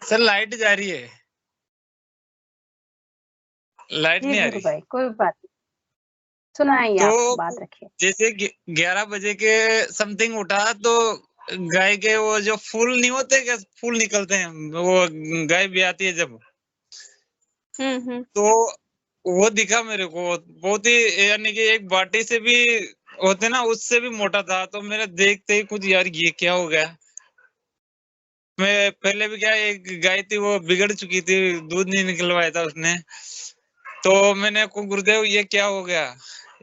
सर लाइट जा रही है, लाइट नहीं आ रही। भाई कोई बात नहीं, सुनाइए तो आप बात रखिए। जैसे 11 बजे के समथिंग उठा तो गाय के वो जो फूल नहीं होते क्या, फूल निकलते हैं वो गाय भी आती है जब, तो वो दिखा मेरे को बहुत ही, यानी कि एक बाटी से भी होते ना उससे भी मोटा था। तो मेरे देखते ही कुछ यार ये क्या हो गया। मैं पहले भी क्या, एक गाय थी वो बिगड़ चुकी थी, दूध नहीं निकलवाया था उसने। तो मैंने को गुरुदेव ये क्या हो गया,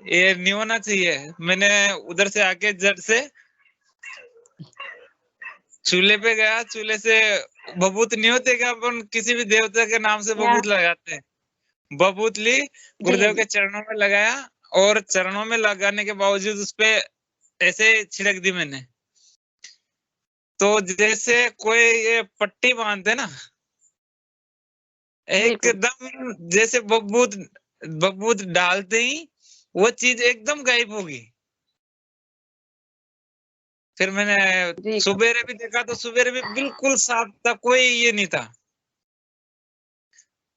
ये नहीं होना चाहिए। मैंने उधर से आके जड़ से चूल्हे पे गया, चूल्हे से बबूत नहीं होते क्या, अपन किसी भी देवता के नाम से बबूत लगाते हैं, बबूत ली, गुरुदेव के चरणों में लगाया, और चरणों में लगाने के बावजूद उसपे ऐसे छिड़क दी मैंने। तो जैसे कोई ये पट्टी बांधते ना, एकदम जैसे बबूत बबूत डालते ही वो चीज एकदम गायब होगी। फिर मैंने सुबेरे भी देखा तो सुबेरे भी बिल्कुल साफ था, कोई ये नहीं था।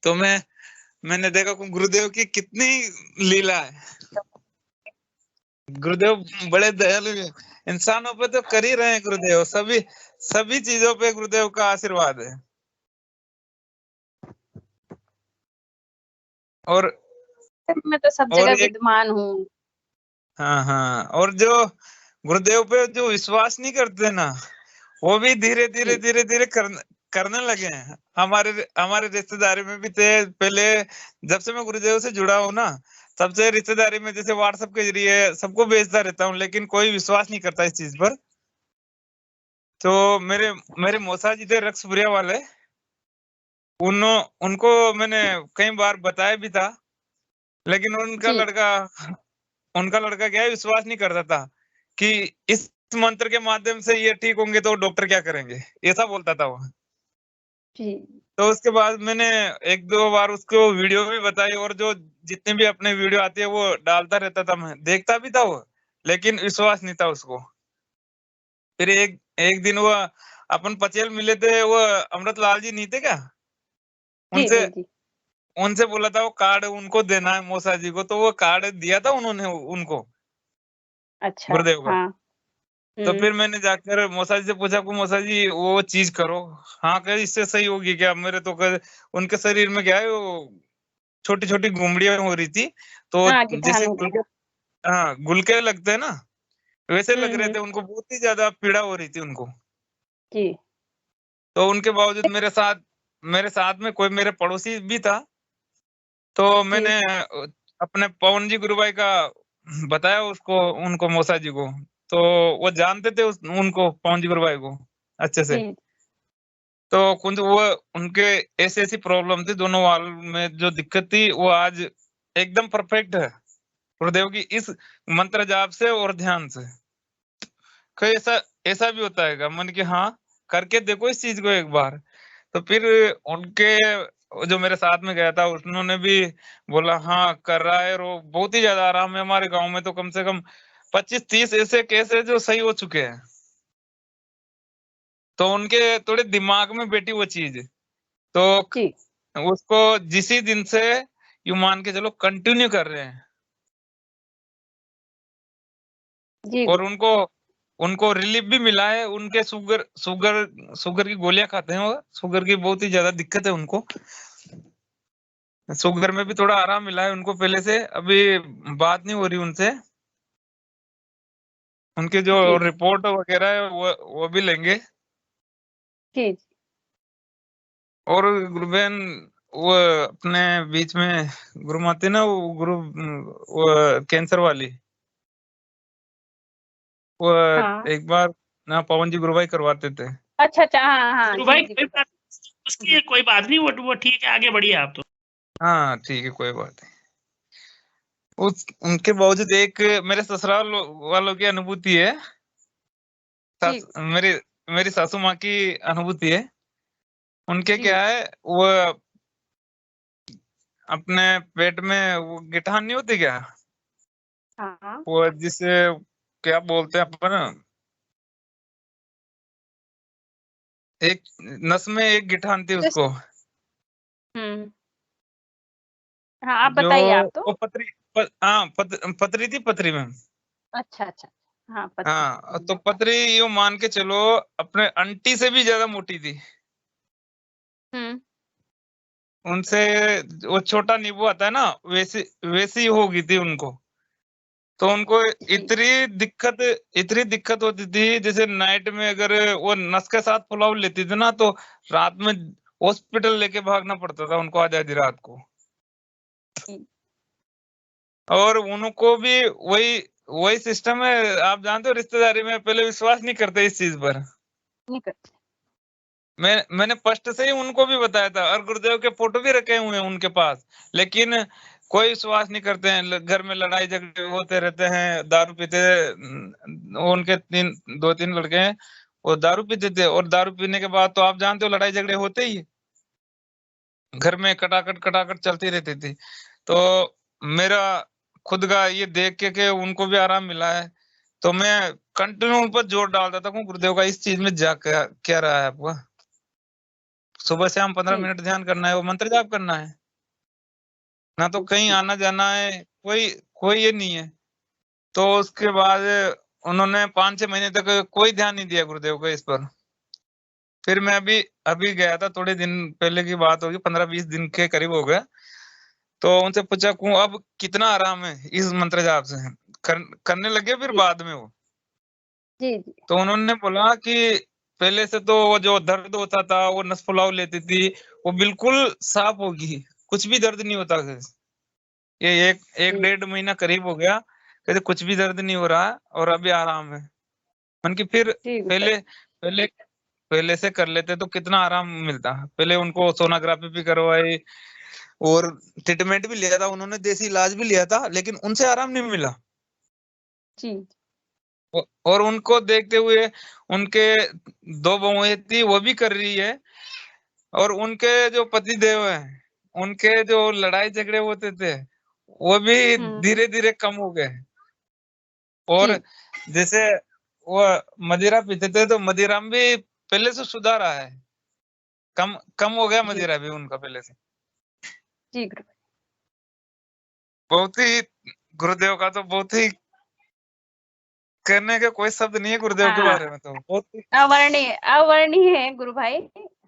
तो मैंने देखा गुरुदेव की कितनी लीला है। गुरुदेव बड़े दयालु हैं, इंसानों पे तो कर ही रहे हैं गुरुदेव, सभी चीजों पे गुरुदेव का आशीर्वाद है। और मैं तो सब जगह विद्यमान हूँ। हाँ हाँ, और जो गुरुदेव पे जो विश्वास नहीं करते ना, वो भी धीरे धीरे धीरे धीरे करने लगे हैं। हमारे रिश्तेदारी में भी थे पहले, जब से मैं गुरुदेव से जुड़ा हूँ ना, तब से रिश्तेदारी में जैसे व्हाट्सएप के जरिए सबको भेजता रहता हूँ, लेकिन कोई विश्वास नहीं करता इस चीज पर। तो मेरे मौसा जी थे रक्सपुरिया वाले, उनको मैंने कई बार बताया भी था, लेकिन उनका लड़का क्या है, विश्वास नहीं करता था कि इस मंत्र के माध्यम से ये ठीक होंगे तो डॉक्टर क्या करेंगे, ऐसा बोलता था वो। तो उसके बाद मैंने एक दो बार उसको वीडियो भी बताई, और जो जितने भी अपने वीडियो आती है वो डालता रहता था, मैं देखता भी था वो, लेकिन विश्वास नहीं था उसको। फिर एक दिन वो अपन पचेल मिले थे, वो अमृतलाल जी नहीं थे क्या, उनसे बोला था वो कार्ड उनको देना है मौसा जी को, तो वो कार्ड दिया था उन्होंने उनको, अच्छा, गुरुदेव का। तो फिर मैंने जाकर मौसा जी से पूछा कि मौसा जी वो चीज करो, हाँ कह इससे सही होगी क्या। मेरे तो उनके शरीर में क्या है, वो छोटी छोटी गुमड़ियां हो रही थी, तो जैसे गुलके लगते हैं ना, वैसे लग रहे थे उनको, बहुत ही ज्यादा पीड़ा हो रही थी उनको। तो उनके बावजूद मेरे साथ में कोई मेरे पड़ोसी भी था, तो मैंने अपने पवन जी गुरुभाई का बताया उनको मौसा जी को, तो वो जानते थे उनको, पवन जी गुरुभाई को अच्छे से। तो कुछ वो उनके ऐसी प्रॉब्लम थी, दोनों वाल में जो दिक्कत थी वो आज एकदम परफेक्ट है गुरुदेव की इस मंत्र जाप से और ध्यान से। कोई ऐसा भी होता है मन की, हाँ करके देखो इस चीज को एक बार। तो फिर उनके जो मेरे साथ में गया था उन्होंने भी बोला हाँ कर रहा है, और बहुत ही ज्यादा आराम है। हमारे गांव में तो कम से कम 25-30 ऐसे केस है जो सही हो चुके हैं। तो उनके थोड़े दिमाग में बैठी वो चीज, तो उसको जिसी दिन से यूं मान के चलो कंटिन्यू कर रहे हैं, और उनको रिलीफ भी मिला है। उनके शुगर की गोलियां खाते हैं, वो शुगर की बहुत ही ज्यादा दिक्कत है उनको, शुगर में भी थोड़ा आराम मिला है उनको पहले से। अभी बात नहीं हो रही उनसे, उनके जो रिपोर्ट वगैरह है वो भी लेंगे। और गुरुबेन वो अपने बीच में गुरुमाते ना, वो कैंसर वाली, वो एक बार ना पवन जी गुरुभाई करवाते थे। अच्छा हाँ गुरुभाई उसकी कोई बात नहीं, वो ठीक है, आगे बढ़िए आप तो। हाँ ठीक है, कोई बात नहीं। उनके बावजूद एक मेरे ससुराल वालों की अनुभूति है, मेरी सासू माँ की अनुभूति है। उनके क्या है, वो अपने पेट में वो गिठान नहीं होती क्या, वो जिसे क्या बोलते हैं अपन, एक नस में एक गिठान थी उसको। हाँ आप बताइए आप तो। वो पथरी थी, पथरी में। अच्छा। हाँ पत्री। हाँ, तो पत्री यूं मान के चलो अपने आंटी से भी ज्यादा मोटी थी। उनसे वो छोटा नींबू आता है ना, वैसी हो गई थी उनको। तो उनको इतनी दिक्कत होती थी, जैसे नाइट में अगर वो नस के साथ पुलाव लेती थी ना, तो रात में हॉस्पिटल लेके भागना पड़ता था उनको आधी रात को। और उनको भी वही सिस्टम है। आप जानते हो, रिश्तेदारी में पहले विश्वास नहीं करते इस चीज पर। नहीं करते। मैंने फर्स्ट से ही उनको भी बताया था, और गुरुदेव के फोटो भी रखे हुए हैं उनके पास, लेकिन कोई विश्वास नहीं करते हैं। घर में लड़ाई झगड़े होते रहते हैं, दारू पीते। उनके 2-3 लड़के हैं, वो दारू पीते थे, और दारू पीने के बाद तो आप जानते हो लड़ाई झगड़े होते ही, घर में कटाकट चलती रहती थी। तो मेरा खुद का ये देख के उनको भी आराम मिला है, तो मैं कंटिन्यू उन पर जोर डालता था गुरुदेव का इस चीज में क्या रहा है आपका। सुबह शाम 15 मिनट ध्यान करना है, वो मंत्र जाप करना है ना, तो कहीं आना जाना है, कोई ये नहीं है। तो उसके बाद उन्होंने 5-6 महीने तक कोई ध्यान नहीं दिया गुरुदेव का इस पर। फिर मैं अभी गया था, थोड़े दिन पहले की बात होगी, 15-20 दिन के करीब हो गया। तो उनसे पूछा अब कितना आराम है इस मंत्र जाप से, करने लगे फिर बाद में वो। जी। तो उन्होंने बोला कि पहले से तो वो जो दर्द होता था, वो नस फुलाव लेती थी, वो बिल्कुल साफ होगी, कुछ भी दर्द नहीं होता। ये 1-1.5 महीना करीब हो गया, कहते कुछ भी दर्द नहीं हो रहा, और अभी आराम है। मन की फिर पहले से कर लेते तो कितना आराम मिलता। पहले उनको सोनोग्राफी भी करवाई और ट्रीटमेंट भी लिया था उन्होंने, देसी इलाज भी लिया था, लेकिन उनसे आराम नहीं मिला। जी। और उनको देखते हुए उनके 2 बहुएं थी, वो भी कर रही है, और उनके जो पति देव हैं, उनके जो लड़ाई झगड़े होते थे, वो भी धीरे धीरे कम हो गए। और जैसे वो मदिरा पीते थे, तो मदिरा में भी पहले से सुधार आया है, कम हो गया मदिरा भी उनका पहले से। जी बहुत ही गुरुदेव का तो बहुत ही करने के कोई शब्द नहीं है गुरुदेव के बारे में, तो बहुत ही अवर्णीय है गुरु भाई,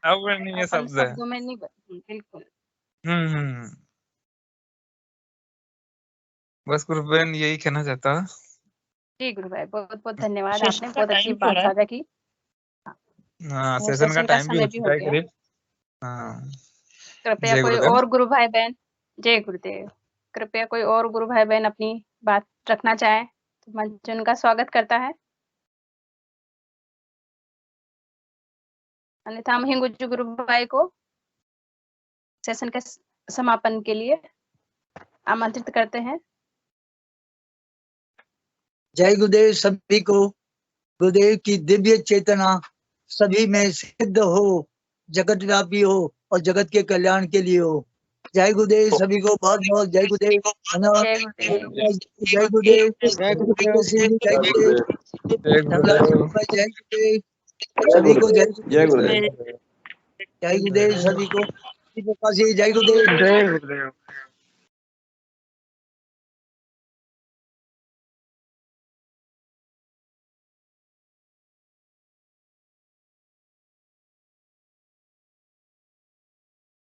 अवर्णीय शब्द है। शब्दों में नहीं बिल्कुल। बस गुरु बहन यही कहना चाहता हूँ। जी गुरु भाई, बहुत बहुत धन्यवाद, आपने बहुत अच्छी बात साझा की। हाँ, सेशन का टाइम भी हो चुका है करीब। हाँ, कृपया कोई और गुरु भाई बहन, जय गुरुदेव, कृपया कोई और गुरु भाई बहन अपनी बात रखना चाहे तो मंच उनका स्वागत करता है, अन्यथा हम हिंगुजू गुरु भाई को सेशन के समापन के लिए आमंत्रित करते हैं। जय गुरुदेव सभी को, गुरुदेव की दिव्य चेतना सभी में सिद्ध हो, जगत व्यापी हो और जगत के कल्याण के लिए हो। जय गुरुदेव सभी को, बहुत बहुत जय गुरुदेव। जय गुरुदेव, जय गुरुदेव सभी को, जय गुरुदेव, जय गुरुदेव सभी को, जय गुरुदेव।